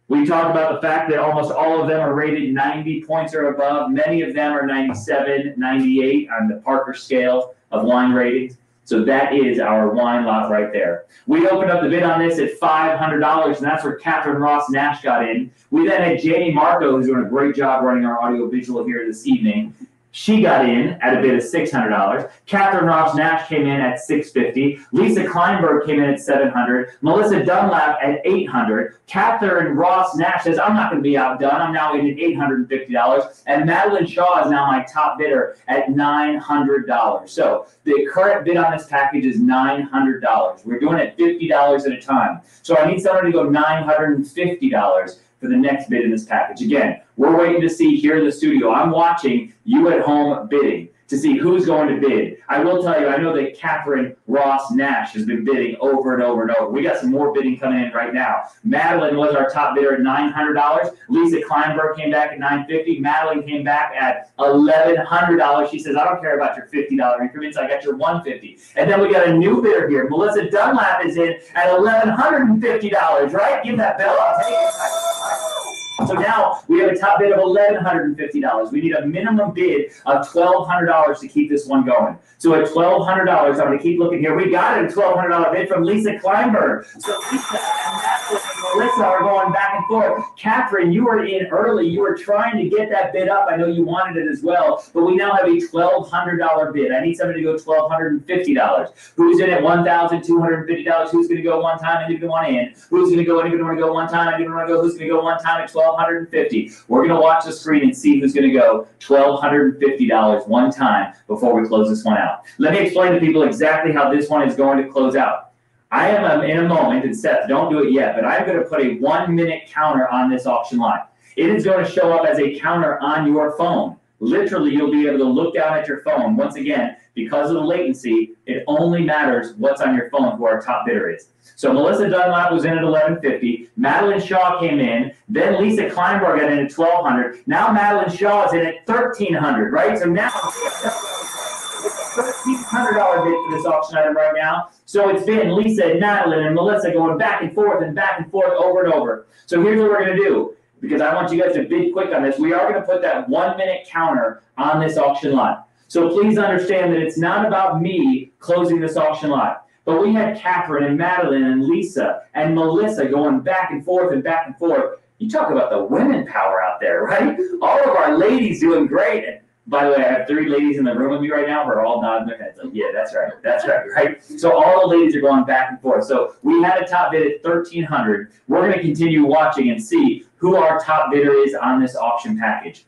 We talked about the fact that almost all of them are rated 90 points or above. Many of them are 97, 98 on the Parker scale of wine ratings. So that is our wine lot right there. We opened up the bid on this at $500, and that's where Catherine Ross Nash got in. We then had Janie Marco, who's doing a great job running our audio visual here this evening. She got in at a bid of $600. Catherine Ross Nash came in at $650. Lisa Kleinberg came in at $700. Melissa Dunlap at $800. Catherine Ross Nash says, I'm not going to be outdone. I'm now in at $850. And Madeline Shaw is now my top bidder at $900. So the current bid on this package is $900. We're doing it $50 at a time. So I need someone to go $950 for the next bid in this package. Again, we're waiting to see here in the studio. I'm watching you at home bidding to see who's going to bid. I will tell you, I know that Catherine Ross Nash has been bidding over and over and over. We got some more bidding coming in right now. Madeline was our top bidder at $900. Lisa Kleinberg came back at $950. Madeline came back at $1,100. She says, I don't care about your $50 increments. I got your $150. And then we got a new bidder here. Melissa Dunlap is in at $1,150, right? Give that bell up. Hey. So now we have a top bid of $1,150. We need a minimum bid of $1,200 to keep this one going. So at $1,200, I'm going to keep looking here. We got a $1,200 bid from Lisa Kleinberg. So Lisa and Madeline and Melissa are going back and forth. Catherine, you were in early. You were trying to get that bid up. I know you wanted it as well. But we now have a $1,200 bid. I need somebody to go $1,250. Who's in at $1,250? Who's going to go one time and didn't want to in? Who's going to go? Anybody want to go one time? I didn't want to go. Who's going to go one time at $1,250? We're going to watch the screen and see who's going to go $1,250 one time before we close this one out. Let me explain to people exactly how this one is going to close out. I am in a moment, and Seth, don't do it yet, but I'm going to put a 1-minute counter on this auction lot. It is going to show up as a counter on your phone. Literally, you'll be able to look down at your phone. Once again, because of the latency, it only matters what's on your phone who our top bidder is. So Melissa Dunlap was in at $1,150. Madeline Shaw came in. Then Lisa Kleinberg got in at $1,200. Now Madeline Shaw is in at $1,300, right? So now it's a $1,300 bid for this auction item right now. So it's been Lisa and Madeline and Melissa going back and forth over and over. So here's what we're going to do, because I want you guys to bid quick on this. We are going to put that 1-minute counter on this auction lot. So please understand that it's not about me closing this auction lot. But we had Catherine and Madeline and Lisa and Melissa going back and forth and back and forth. You talk about the women power out there, right? All of our ladies doing great. And by the way, I have 3 ladies in the room with me right now. We're all nodding their heads like, yeah, that's right. That's right, right? So all the ladies are going back and forth. So we had a top bid at $1,300. We're going to continue watching and see who our top bidder is on this auction package.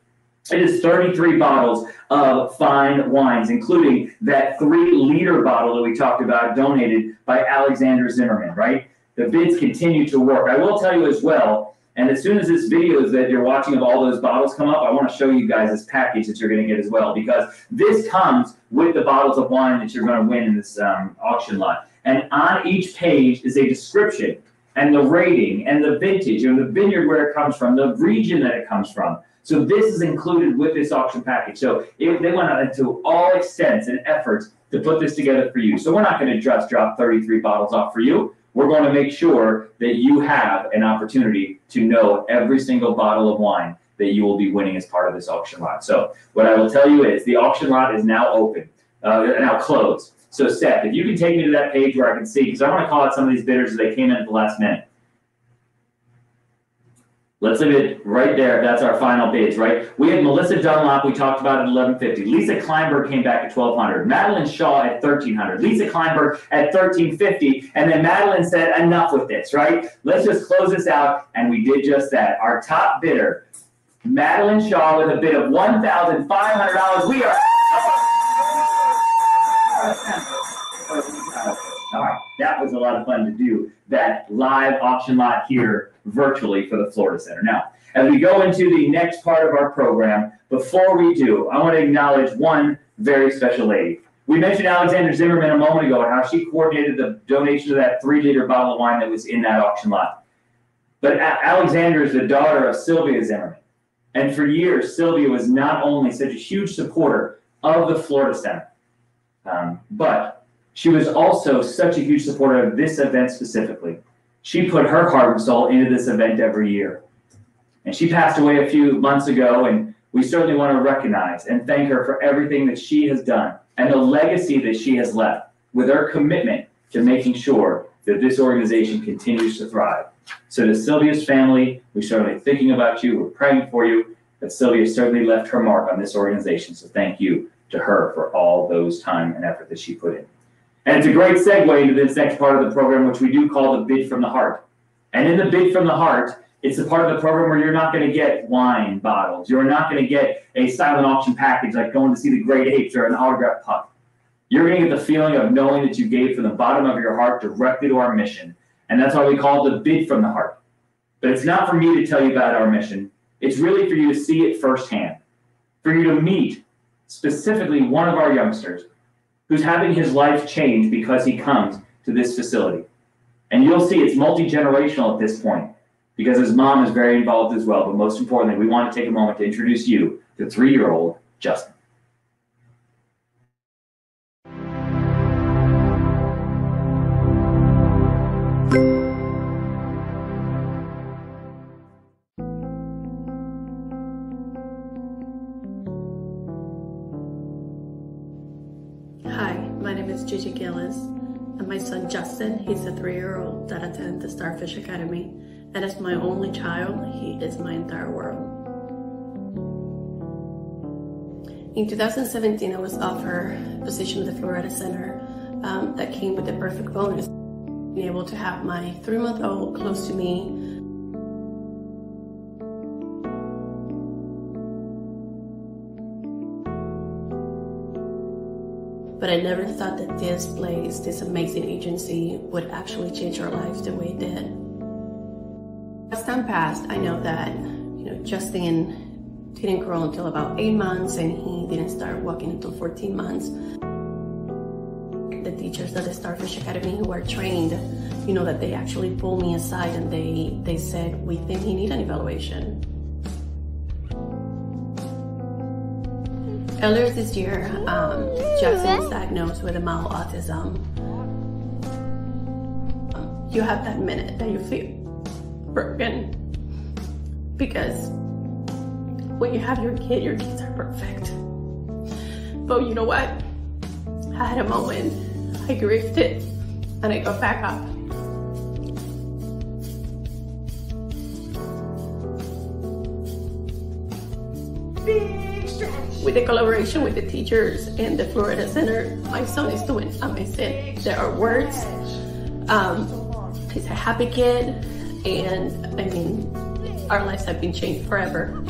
It is 33 bottles of fine wines, including that 3-liter bottle that we talked about, donated by Alexander Zimmerman, right? The bids continue to work. I will tell you as well, and as soon as this video is that you're watching of all those bottles come up, I want to show you guys this package that you're going to get as well, because this comes with the bottles of wine that you're going to win in this auction lot. And on each page is a description and the rating and the vintage and the vineyard where it comes from, the region that it comes from. So this is included with this auction package. So they went into all extents and efforts to put this together for you. So we're not going to just drop 33 bottles off for you. We're going to make sure that you have an opportunity to know every single bottle of wine that you will be winning as part of this auction lot. So what I will tell you is the auction lot is now open, now closed. So Seth, if you can take me to that page where I can see, because I want to call out some of these bidders as they came in at the last minute. Let's leave it right there. That's our final bids, right? We had Melissa Dunlop, we talked about at $1,150. Lisa Kleinberg came back at $1,200. Madeline Shaw at $1,300. Lisa Kleinberg at $1,350. And then Madeline said, enough with this, right? Let's just close this out. And we did just that. Our top bidder Madeline Shaw with a bid of $1,500. We are. All right, that was a lot of fun to do that live auction lot here virtually for the Florida Center. Now, as we go into the next part of our program, before we do, I want to acknowledge one very special lady. We mentioned Alexandra Zimmerman a moment ago and how she coordinated the donation of that 3-liter bottle of wine that was in that auction lot. But Alexandra is the daughter of Sylvia Zimmerman. And for years, Sylvia was not only such a huge supporter of the Florida Center, but she was also such a huge supporter of this event specifically. She put her heart and soul into this event every year. And she passed away a few months ago, and we certainly want to recognize and thank her for everything that she has done and the legacy that she has left with her commitment to making sure that this organization continues to thrive. So to Sylvia's family, we're certainly thinking about you, we're praying for you, but Sylvia certainly left her mark on this organization. So thank you to her for all those time and effort that she put in. And it's a great segue into this next part of the program, which we do call the Bid from the Heart. And in the Bid from the Heart, it's the part of the program where you're not going to get wine bottles. You're not going to get a silent auction package like going to see the Great Apes or an autographed puck. You're going to get the feeling of knowing that you gave from the bottom of your heart directly to our mission. And that's why we call it the Bid from the Heart. But it's not for me to tell you about our mission. It's really for you to see it firsthand. For you to meet specifically one of our youngsters who's having his life change because he comes to this facility. And you'll see it's multi-generational at this point, because his mom is very involved as well. But most importantly, we want to take a moment to introduce you to 3-year-old Justin. Hi, my name is Gigi Gillis, and my son Justin, he's a 3-year-old that attends the Starfish Academy. And as my only child, he is my entire world. In 2017, I was offered a position at the Florida Center that came with the perfect bonus. Being able to have my 3-month-old close to me. But I never thought that this place, this amazing agency, would actually change our lives the way it did. As time passed, I know that, Justin didn't grow until about 8 months, and he didn't start walking until 14 months. The teachers at the Starfish Academy who are trained, that they actually pulled me aside and they said, we think he needs an evaluation. Earlier this year, Jackson was diagnosed with a mild autism. You have that minute that you feel broken, because when you have your kids are perfect. But you know what? I had a moment, I grieved it, and I got back up. With the collaboration with the teachers and the Florida Center, my son is doing amazing. There are words. He's a happy kid, and our lives have been changed forever.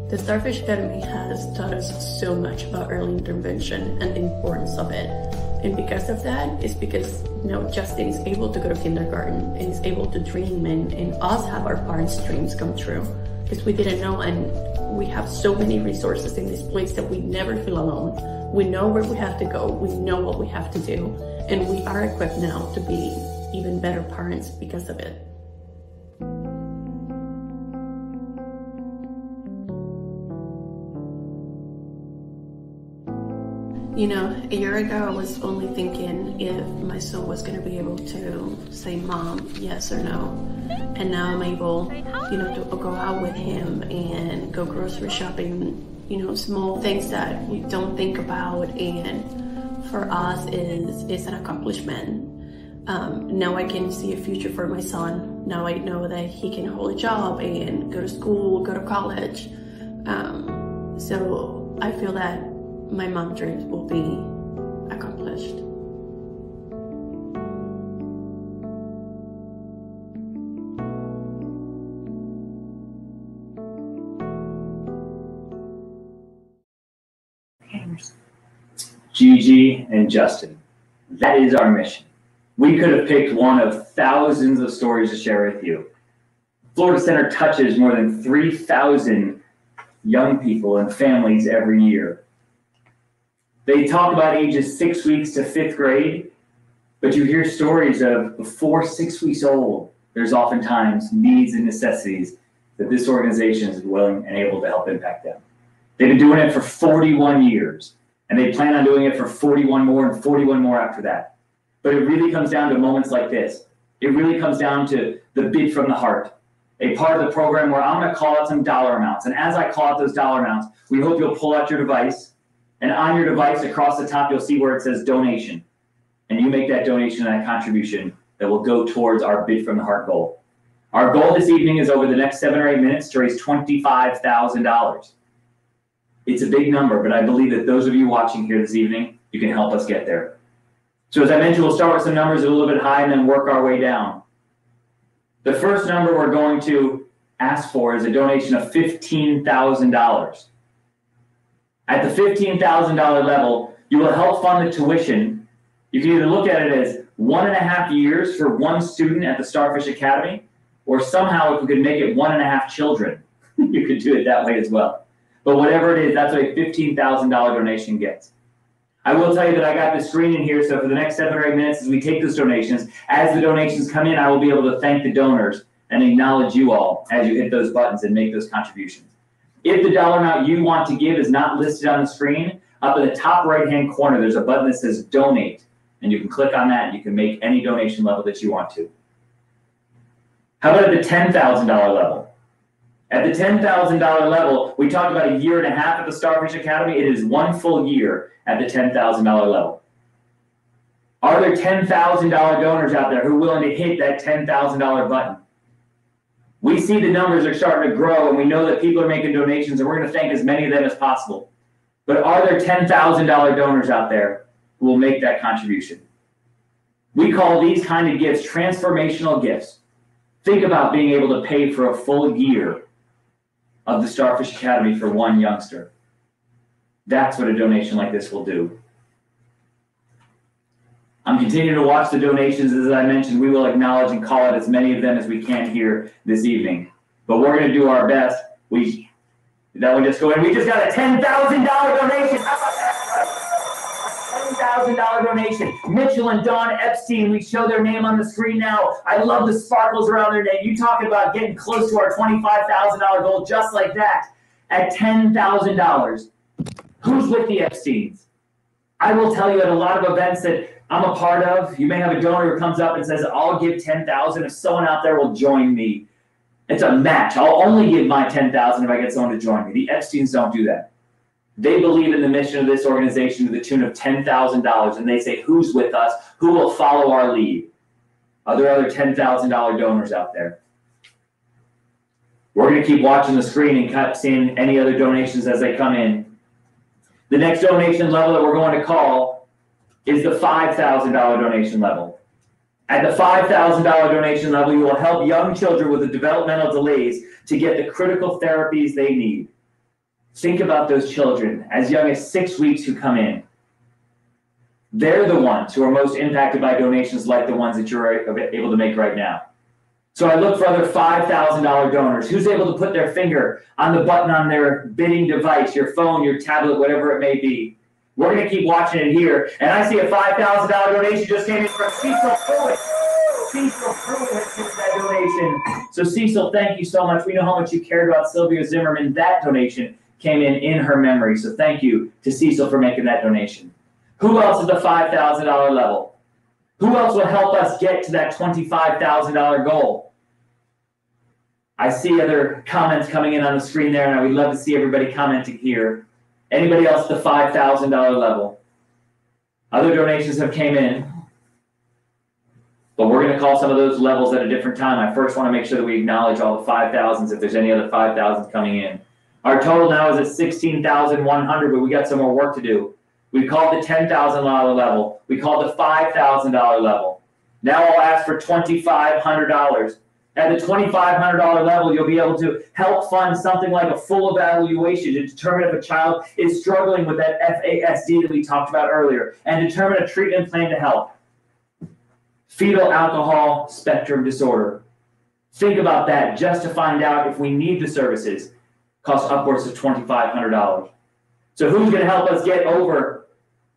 The Starfish Academy has taught us so much about early intervention and the importance of it. And because of that, it's because Justin is able to go to kindergarten and is able to dream, and us have our parents' dreams come true. Because we didn't know, and we have so many resources in this place that we never feel alone. We know where we have to go, we know what we have to do, and we are equipped now to be even better parents because of it. A year ago, I was only thinking if my son was going to be able to say, Mom, yes or no. And now I'm able, to go out with him and go grocery shopping, small things that we don't think about. And for us is an accomplishment. Now I can see a future for my son. Now I know that he can hold a job and go to school, go to college. So I feel that my mom's dreams will be accomplished. Gigi, and Justin. That is our mission. We could have picked one of thousands of stories to share with you. Florida Center touches more than 3,000 young people and families every year. They talk about ages 6 weeks to 5th grade, but you hear stories of before 6 weeks old, there's oftentimes needs and necessities that this organization is willing and able to help impact them. They've been doing it for 41 years, and they plan on doing it for 41 more and 41 more after that. But it really comes down to moments like this. It really comes down to the bid from the heart, a part of the program where I'm going to call out some dollar amounts. And as I call out those dollar amounts, we hope you'll pull out your device. And on your device across the top, you'll see where it says donation. And you make that donation and that contribution that will go towards our bid from the heart goal. Our goal this evening is over the next 7 or 8 minutes to raise $25,000. It's a big number, but I believe that those of you watching here this evening, you can help us get there. So as I mentioned, we'll start with some numbers that are a little bit high and then work our way down. The first number we're going to ask for is a donation of $15,000. At the $15,000 level, you will help fund the tuition. You can either look at it as 1.5 years for one student at the Starfish Academy, or somehow if we could make it 1.5 children, you could do it that way as well. But whatever it is, that's what a $15,000 donation gets. I will tell you that I got the screen in here, so for the next 7 or 8 minutes as we take those donations, as the donations come in, I will be able to thank the donors and acknowledge you all as you hit those buttons and make those contributions. If the dollar amount you want to give is not listed on the screen, up in the top right-hand corner, there's a button that says donate, and you can click on that and you can make any donation level that you want to. How about at the $10,000 level? At the $10,000 level, we talked about 1.5 years at the Starfish Academy. It is 1 full year at the $10,000 level. Are there $10,000 donors out there who are willing to hit that $10,000 button? We see the numbers are starting to grow, and we know that people are making donations, and we're going to thank as many of them as possible. But are there $10,000 donors out there who will make that contribution? We call these kind of gifts transformational gifts. Think about being able to pay for a full year of the Starfish Academy for one youngster. That's what a donation like this will do. I'm continuing to watch the donations. As I mentioned, we will acknowledge and call out as many of them as we can here this evening. But we're going to do our best. That one just go in. We just got a $10,000 donation. How about that? $10,000 donation. Mitchell and Dawn Epstein. We show their name on the screen now. I love the sparkles around their name. You talking about getting close to our $25,000 goal just like that. At $10,000. Who's with the Epsteins? I will tell you at a lot of events that I'm a part of, you may have a donor who comes up and says, I'll give $10,000 if someone out there will join me. It's a match. I'll only give my $10,000 if I get someone to join me. The Epsteins don't do that. They believe in the mission of this organization to the tune of $10,000, and they say, who's with us? Who will follow our lead? Are there other $10,000 donors out there? We're going to keep watching the screen and seeing any other donations as they come in. The next donation level that we're going to call is the $5,000 donation level. At the $5,000 donation level, you will help young children with the developmental delays to get the critical therapies they need. Think about those children as young as 6 weeks who come in. They're the ones who are most impacted by donations like the ones that you're able to make right now. So I look for other $5,000 donors. Who's able to put their finger on the button on their bidding device, your phone, your tablet, whatever it may be. We're going to keep watching it here. And I see a $5,000 donation just came in from Cecil Pruitt. Cecil Pruitt has given that donation. So Cecil, thank you so much. We know how much you cared about Sylvia Zimmerman. That donation came in her memory. So thank you to Cecil for making that donation. Who else is the $5,000 level? Who else will help us get to that $25,000 goal? I see other comments coming in on the screen there, and I would love to see everybody commenting here. Anybody else at the $5,000 level? Other donations have came in, but we're going to call some of those levels at a different time. I first want to make sure that we acknowledge all the 5,000s if there's any other 5,000s coming in. Our total now is at 16,100, but we got some more work to do. We called the $10,000 level. We called the $5,000 level. Now I'll ask for $2,500. At the $2,500 level, you'll be able to help fund something like a full evaluation to determine if a child is struggling with that FASD that we talked about earlier, and determine a treatment plan to help. Fetal alcohol spectrum disorder. Think about that just to find out if we need the services. Costs upwards of $2,500. So who's going to help us get over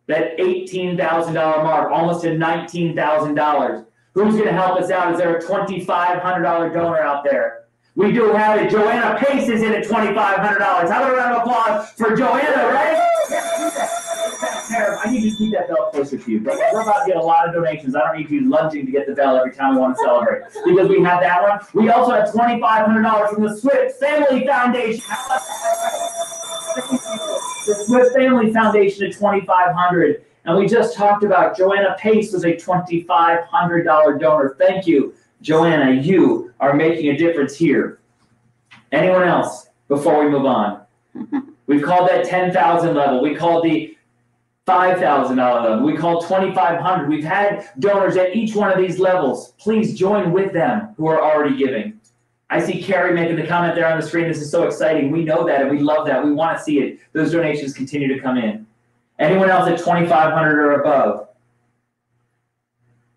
that $18,000 mark, almost to $19,000? Who's going to help us out? Is there a $2,500 donor out there? We do have it. Joanna Pace is in at $2,500. How about a round of applause for Joanna, right? I need you to keep that bell closer to you. But we're about to get a lot of donations. I don't need you lunging to get the bell every time we want to celebrate. Because we have that one. We also have $2,500 from the Swift Family Foundation. The Swift Family Foundation at $2,500. And we just talked about Joanna Pace was a $2,500 donor. Thank you, Joanna. You are making a difference here. Anyone else before we move on? We've called that 10,000 level. We called the $5,000 level. We called 2,500. We've had donors at each one of these levels. Please join with them who are already giving. I see Carrie making the comment there on the screen. This is so exciting. We know that and we love that. We want to see it. Those donations continue to come in. Anyone else at $2,500 or above?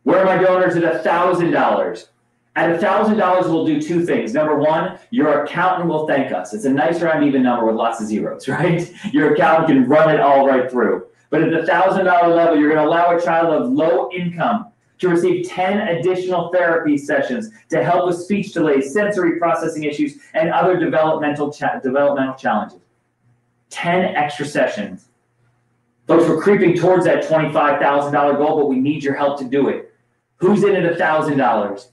Where are my donors at $1,000? At $1,000, we'll do two things. Number one, your accountant will thank us. It's a nice round even number with lots of zeros, right? Your accountant can run it all right through. But at the $1,000 level, you're going to allow a child of low income to receive 10 additional therapy sessions to help with speech delays, sensory processing issues, and other developmental challenges. 10 extra sessions. Folks, we're creeping towards that $25,000 goal, but we need your help to do it. Who's in at $1,000?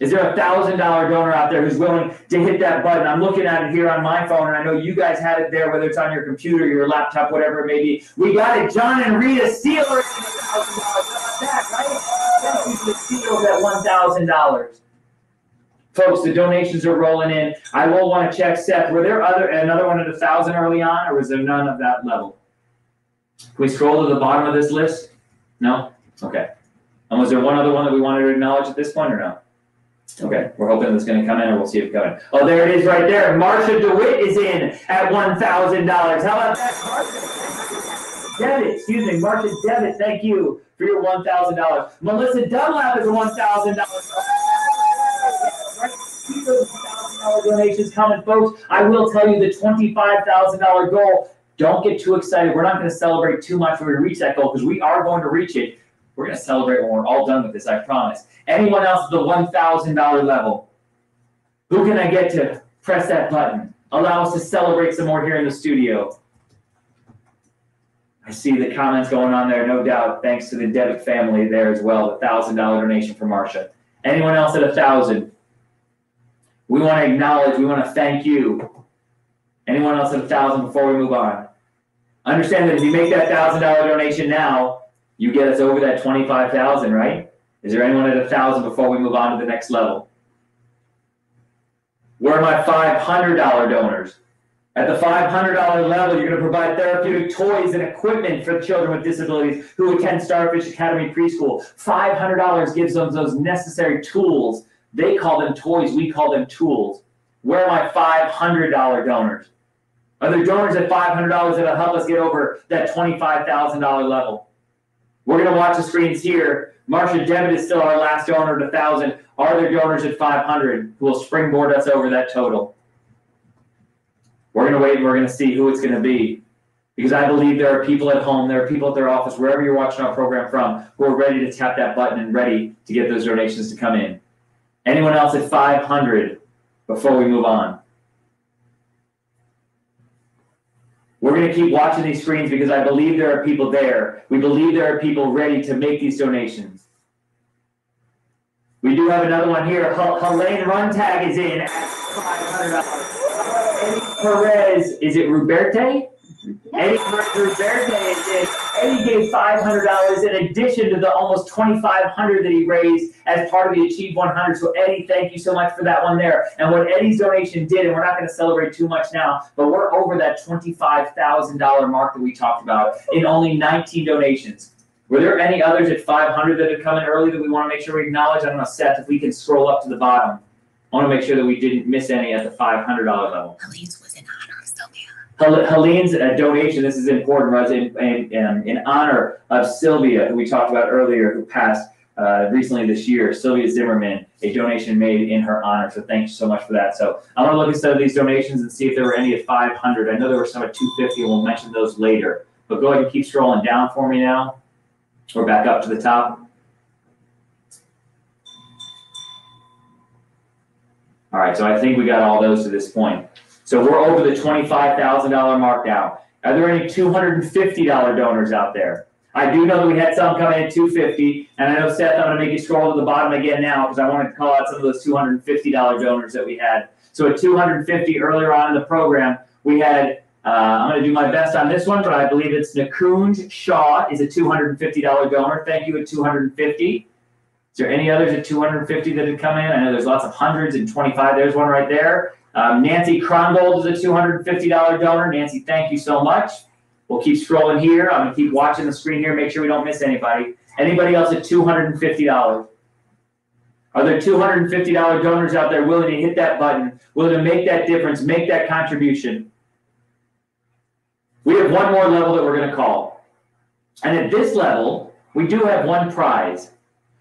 Is there a $1,000 donor out there who's willing to hit that button? I'm looking at it here on my phone, and I know you guys have it there, whether it's on your computer, your laptop, whatever it may be. We got it. John and Rita Steele are in at $1,000. How about that, right? Thank you to Steele at $1,000. Folks, the donations are rolling in. I will want to check, Seth, were there another one at $1,000 early on, or was there none of that level? Can we scroll to the bottom of this list? No? Okay. And was there one other one that we wanted to acknowledge at this point or no? Okay, we're hoping it's going to come in, or we'll see it coming. Oh, there it is right there. Marcia DeWitt is in at $1,000. How about that, Marcia? Devitt, excuse me, Marcia Devitt, thank you for your $1,000. Melissa Dunlap is a $1,000. Keep those $1,000 donations coming, folks. I will tell you the $25,000 goal. Don't get too excited. We're not going to celebrate too much when we reach that goal because we are going to reach it. We're going to celebrate when we're all done with this, I promise. Anyone else at the $1,000 level? Who can I get to press that button? Allow us to celebrate some more here in the studio. I see the comments going on there, no doubt. Thanks to the Devitt family there as well, the $1,000 donation for Marcia. Anyone else at $1,000? We want to acknowledge, we want to thank you. Anyone else at $1,000 before we move on? Understand that if you make that $1,000 donation now, you get us over that $25,000, right? Is there anyone at $1,000 before we move on to the next level? Where are my $500 donors? At the $500 level, you're going to provide therapeutic toys and equipment for children with disabilities who attend Starfish Academy Preschool. $500 gives them those necessary tools. They call them toys, we call them tools. Where are my $500 donors? Are there donors at $500 that'll help us get over that $25,000 level? We're going to watch the screens here. Marcia Devitt is still our last donor at $1,000. Are there donors at $500 who will springboard us over that total? We're going to wait and we're going to see who it's going to be. Because I believe there are people at home, there are people at their office, wherever you're watching our program from, who are ready to tap that button and ready to get those donations to come in. Anyone else at $500 before we move on? We're going to keep watching these screens because I believe there are people there. We believe there are people ready to make these donations. We do have another one here. Helene Runtag is in at $500. Eddie Perez, is it Ruberte? Eddie Ruberte is in. Eddie gave $500 in addition to the almost $2,500 that he raised as part of the Achieve 100. So Eddie, thank you so much for that one there. And what Eddie's donation did, and we're not going to celebrate too much now, but we're over that $25,000 mark that we talked about in only 19 donations. Were there any others at $500 that had come in early that we want to make sure we acknowledge? I don't know, Seth, if we can scroll up to the bottom. I want to make sure that we didn't miss any at the $500 level. Helene's was in honor of Sylvia. Helene's donation, this is important, was in honor of Sylvia, who we talked about earlier, who passed recently this year. Sylvia Zimmerman, a donation made in her honor. So thank you so much for that. So I want to look at some of these donations and see if there were any at 500. I know there were some at 250, and we'll mention those later. But go ahead and keep scrolling down for me now. We're back up to the top. All right, so I think we got all those to this point. So we're over the $25,000 mark now. Are there any $250 donors out there? I do know that we had some come in at $250, and I know, Seth, I'm going to make you scroll to the bottom again now because I wanted to call out some of those $250 donors that we had. So at $250 earlier on in the program, we had, I'm going to do my best on this one, but I believe it's Nakunj Shaw is a $250 donor. Thank you at $250. Is there any others at $250 that had come in? I know there's lots of hundreds and 25. There's one right there. Nancy Krongold is a $250 donor. Nancy, thank you so much. We'll keep scrolling here. I'm going to keep watching the screen here, make sure we don't miss anybody. Anybody else at $250? Are there $250 donors out there willing to hit that button, willing to make that difference, make that contribution? We have one more level that we're going to call. And at this level, we do have one prize.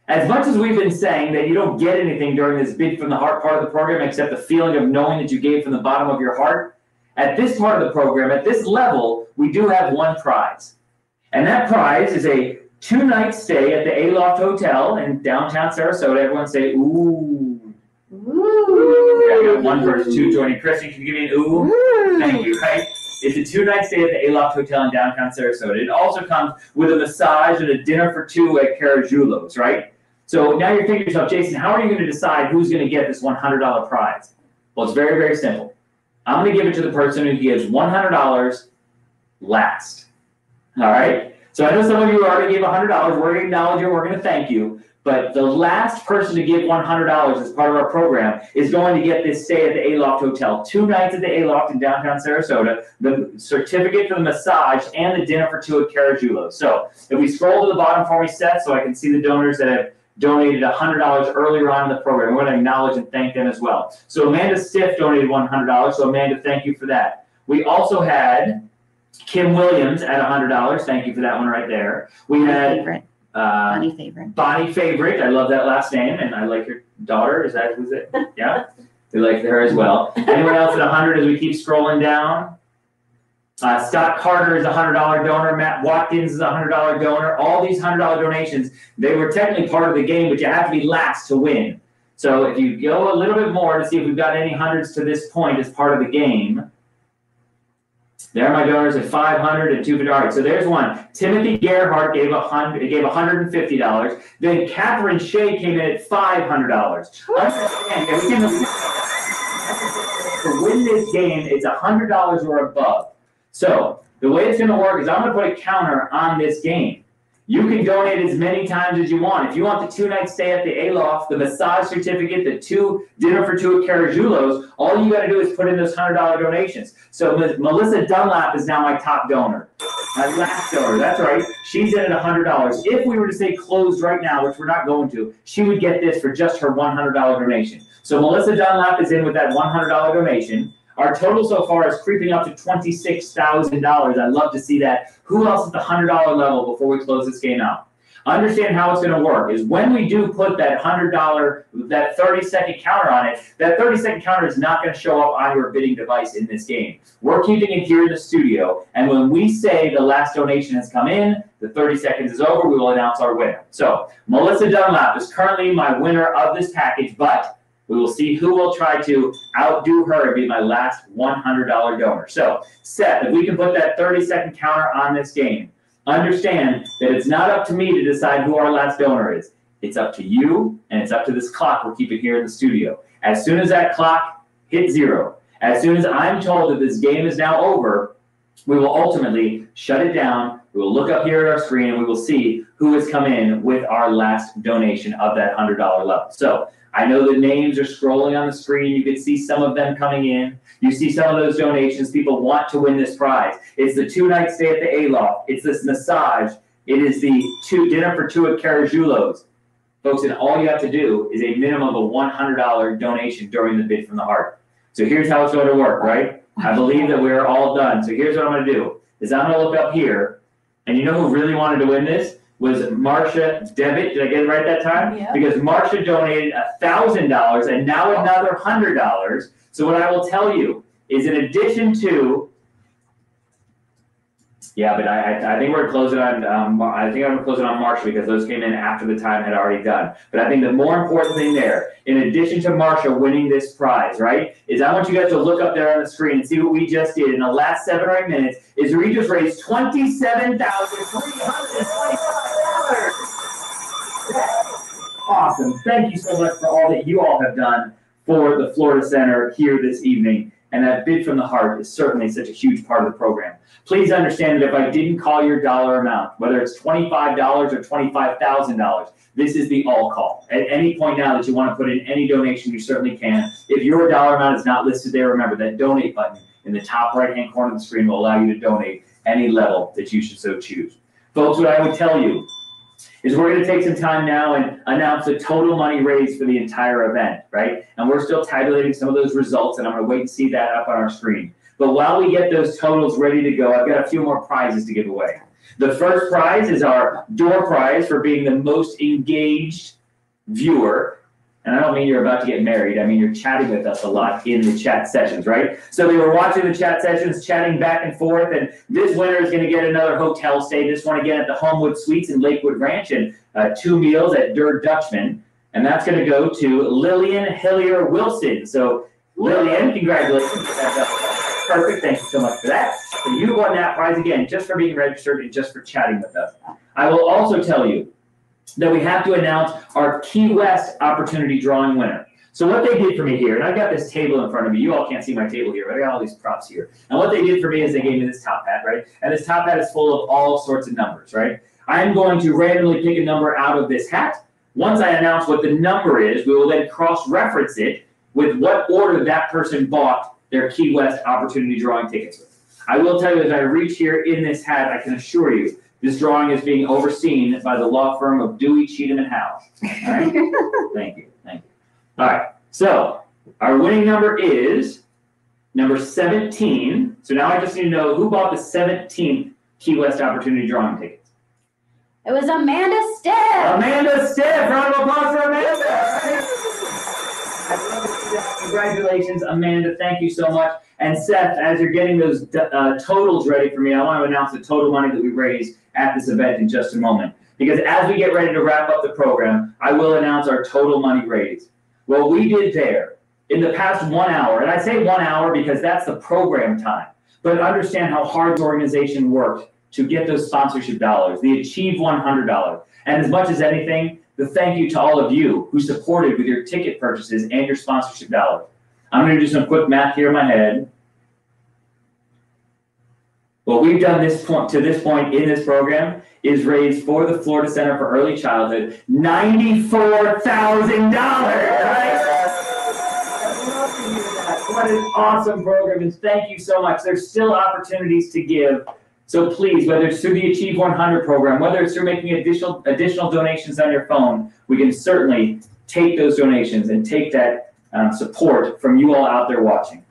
As much as we've been saying that you don't get anything during this Bid from the Heart part of the program except the feeling of knowing that you gave from the bottom of your heart, at this part of the program, at this level, we do have one prize. And that prize is a 2-night stay at the Aloft Hotel in downtown Sarasota. Everyone say, ooh. Ooh. Yeah, I got one versus two joining. Kristen, can you give me an ooh? Ooh. Thank you, right? It's a 2-night stay at the Aloft Hotel in downtown Sarasota. It also comes with a massage and a dinner for two at Carajulo's, right? So now you're thinking to yourself, Jason, how are you going to decide who's going to get this $100 prize? Well, it's very, very simple. I'm going to give it to the person who gives $100 last. All right? So I know some of you already gave $100. We're going to acknowledge you. We're going to thank you. But the last person to give $100 as part of our program is going to get this stay at the Aloft Hotel. 2 nights at the Aloft in downtown Sarasota, the certificate for the massage, and the dinner for two at Carajulo's. So if we scroll to the bottom for me, Seth, so I can see the donors that have donated $100 earlier on in the program. We're going to acknowledge and thank them as well. So Amanda Stiff donated $100. So Amanda, thank you for that. We also had Kim Williams at $100. Thank you for that one right there. We had Bonnie Favorite. Bonnie Favorite. I love that last name, and I like your daughter. Is that who's it? Yeah, we like her as well. Anyone else at 100 as we keep scrolling down? Scott Carter is a $100 donor. Matt Watkins is a $100 donor. All these $100 donations, they were technically part of the game, but you have to be last to win. So if you go a little bit more to see if we've got any hundreds to this point as part of the game, there are my donors at 500 and 250. All right, so there's one. Timothy Gerhardt gave $150. Then Catherine Shea came in at $500. Understand, to win this game, it's $100 or above. So the way it's going to work is I'm going to put a counter on this game. You can donate as many times as you want. If you want the 2-night stay at the Aloft, the massage certificate, the dinner for two at Carajulo's, all you got to do is put in those $100 donations. So Melissa Dunlap is now my top donor. My last donor, that's right. She's in at $100. If we were to say closed right now, which we're not going to, she would get this for just her $100 donation. So Melissa Dunlap is in with that $100 donation. Our total so far is creeping up to $26,000. I'd love to see that. Who else at the $100 level before we close this game out? Understand how it's going to work is when we do put that $100, that 30-second counter on it, that 30-second counter is not going to show up on your bidding device in this game. We're keeping it here in the studio, and when we say the last donation has come in, the 30 seconds is over, we will announce our winner. So Melissa Dunlap is currently my winner of this package, but we will see who will try to outdo her and be my last $100 donor. So, Seth, if we can put that 30-second counter on this game, understand that it's not up to me to decide who our last donor is. It's up to you, and it's up to this clock we're keeping here in the studio. As soon as that clock hits 0, as soon as I'm told that this game is now over, we will ultimately shut it down. We will look up here at our screen, and we will see who has come in with our last donation of that $100 level. So, I know the names are scrolling on the screen. You can see some of them coming in. You see some of those donations. People want to win this prize. It's the 2-night stay at the Aloft. It's this massage. It is the dinner for two at Carajulo's. Folks, and all you have to do is a minimum of a $100 donation during the Bid from the Heart. So here's how it's going to work, right? I believe that we're all done. So here's what I'm going to do, is I'm going to look up here, and you know who really wanted to win this? Was Marcia Devitt. Did I get it right that time? Yeah. Because Marcia donated $1,000 and now another $100. So what I will tell you is, in addition to, yeah, but I think we're closing on. I think I'm closing on Marcia because those came in after the time had already done. But I think the more important thing there, in addition to Marcia winning this prize, right, is I want you guys to look up there on the screen and see what we just did in the last 7 or 8 minutes. Is we just raised $27,325. Awesome! Thank you so much for all that you all have done for the Florida Center here this evening. And that Bid from the Heart is certainly such a huge part of the program. Please understand that if I didn't call your dollar amount, whether it's $25 or $25,000, this is the all call. At any point now that you want to put in any donation, you certainly can. If your dollar amount is not listed there, remember that donate button in the top right-hand corner of the screen will allow you to donate any level that you should so choose. Folks, what I would tell you is we're going to take some time now and announce the total money raised for the entire event, right? And we're still tabulating some of those results, and I'm going to wait and see that up on our screen. But while we get those totals ready to go, I've got a few more prizes to give away. The first prize is our door prize for being the most engaged viewer. And I don't mean you're about to get married. I mean you're chatting with us a lot in the chat sessions, right? So they were watching the chat sessions, chatting back and forth, and this winner is going to get another hotel stay. This one again at the Homewood Suites in Lakewood Ranch, and 2 meals at Der Dutchman. And that's going to go to Lillian Hillier Wilson. So Lillian, congratulations. Perfect. Thank you so much for that. So you won that prize again just for being registered and just for chatting with us. I will also tell you that we have to announce our Key West opportunity drawing winner. So what they did for me here, and I've got this table in front of me. You all can't see my table here, but I got all these props here. And what they did for me is they gave me this top hat, right? And this top hat is full of all sorts of numbers, right? I'm going to randomly pick a number out of this hat. Once I announce what the number is, we will then cross-reference it with what order that person bought their Key West opportunity drawing tickets with. I will tell you, as I reach here in this hat, I can assure you, this drawing is being overseen by the law firm of Dewey, Cheatham, and Howe. All right? Thank you. Thank you. All right. So our winning number is number 17. So now I just need to know who bought the 17th Key West opportunity drawing tickets. It was Amanda Stiff. Amanda Stiff. Round of applause for Amanda. Congratulations, Amanda. Thank you so much. And Seth, as you're getting those totals ready for me, I want to announce the total money that we raised at this event in just a moment. Because as we get ready to wrap up the program, I will announce our total money raised. What we did there in the past 1 hour, and I say 1 hour because that's the program time, but understand how hard the organization worked to get those sponsorship dollars, the Achieve $100. And as much as anything, the thank you to all of you who supported with your ticket purchases and your sponsorship dollars. I'm going to do some quick math here in my head. What we've done to this point in this program is raised for the Florida Center for Early Childhood $94,000. Right? What an awesome program, and thank you so much. There's still opportunities to give. So please, whether it's through the Achieve 100 program, whether it's through making additional donations on your phone, we can certainly take those donations and take that support from you all out there watching.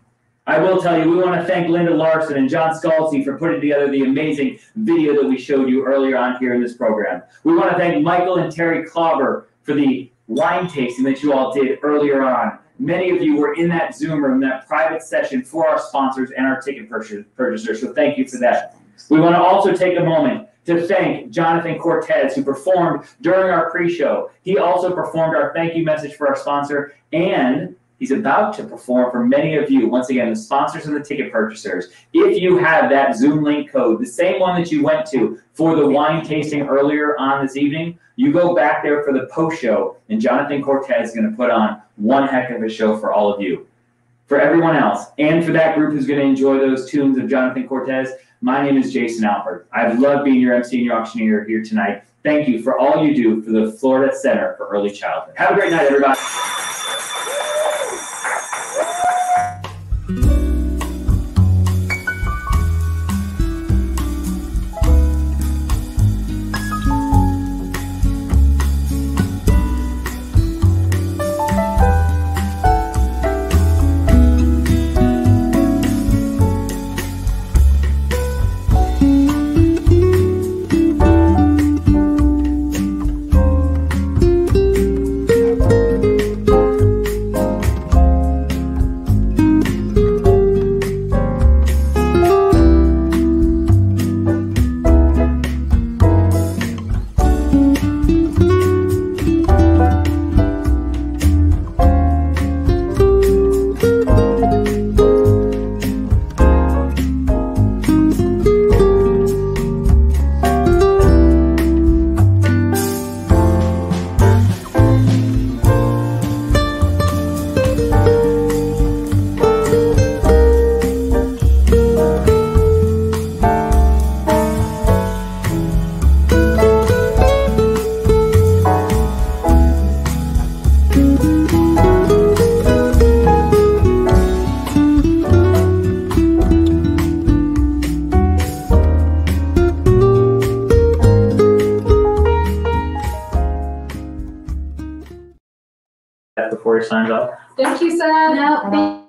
I will tell you, we want to thank Linda Larson and John Scalzi for putting together the amazing video that we showed you earlier on here in this program. We want to thank Michael and Terry Klauber for the wine tasting that you all did earlier on. Many of you were in that Zoom room, that private session for our sponsors and our ticket purchasers, so thank you for that. We want to also take a moment to thank Jonathan Cortez, who performed during our pre-show. He also performed our thank you message for our sponsor, and he's about to perform for many of you, once again, the sponsors and the ticket purchasers. If you have that Zoom link code, the same one that you went to for the wine tasting earlier on this evening, you go back there for the post-show, and Jonathan Cortez is going to put on one heck of a show for all of you. For everyone else, and for that group who's going to enjoy those tunes of Jonathan Cortez, my name is Jason Alpert. I've loved being your MC and your auctioneer here tonight. Thank you for all you do for the Florida Center for Early Childhood. Have a great night, everybody. signs off. Thank you, Seth. No,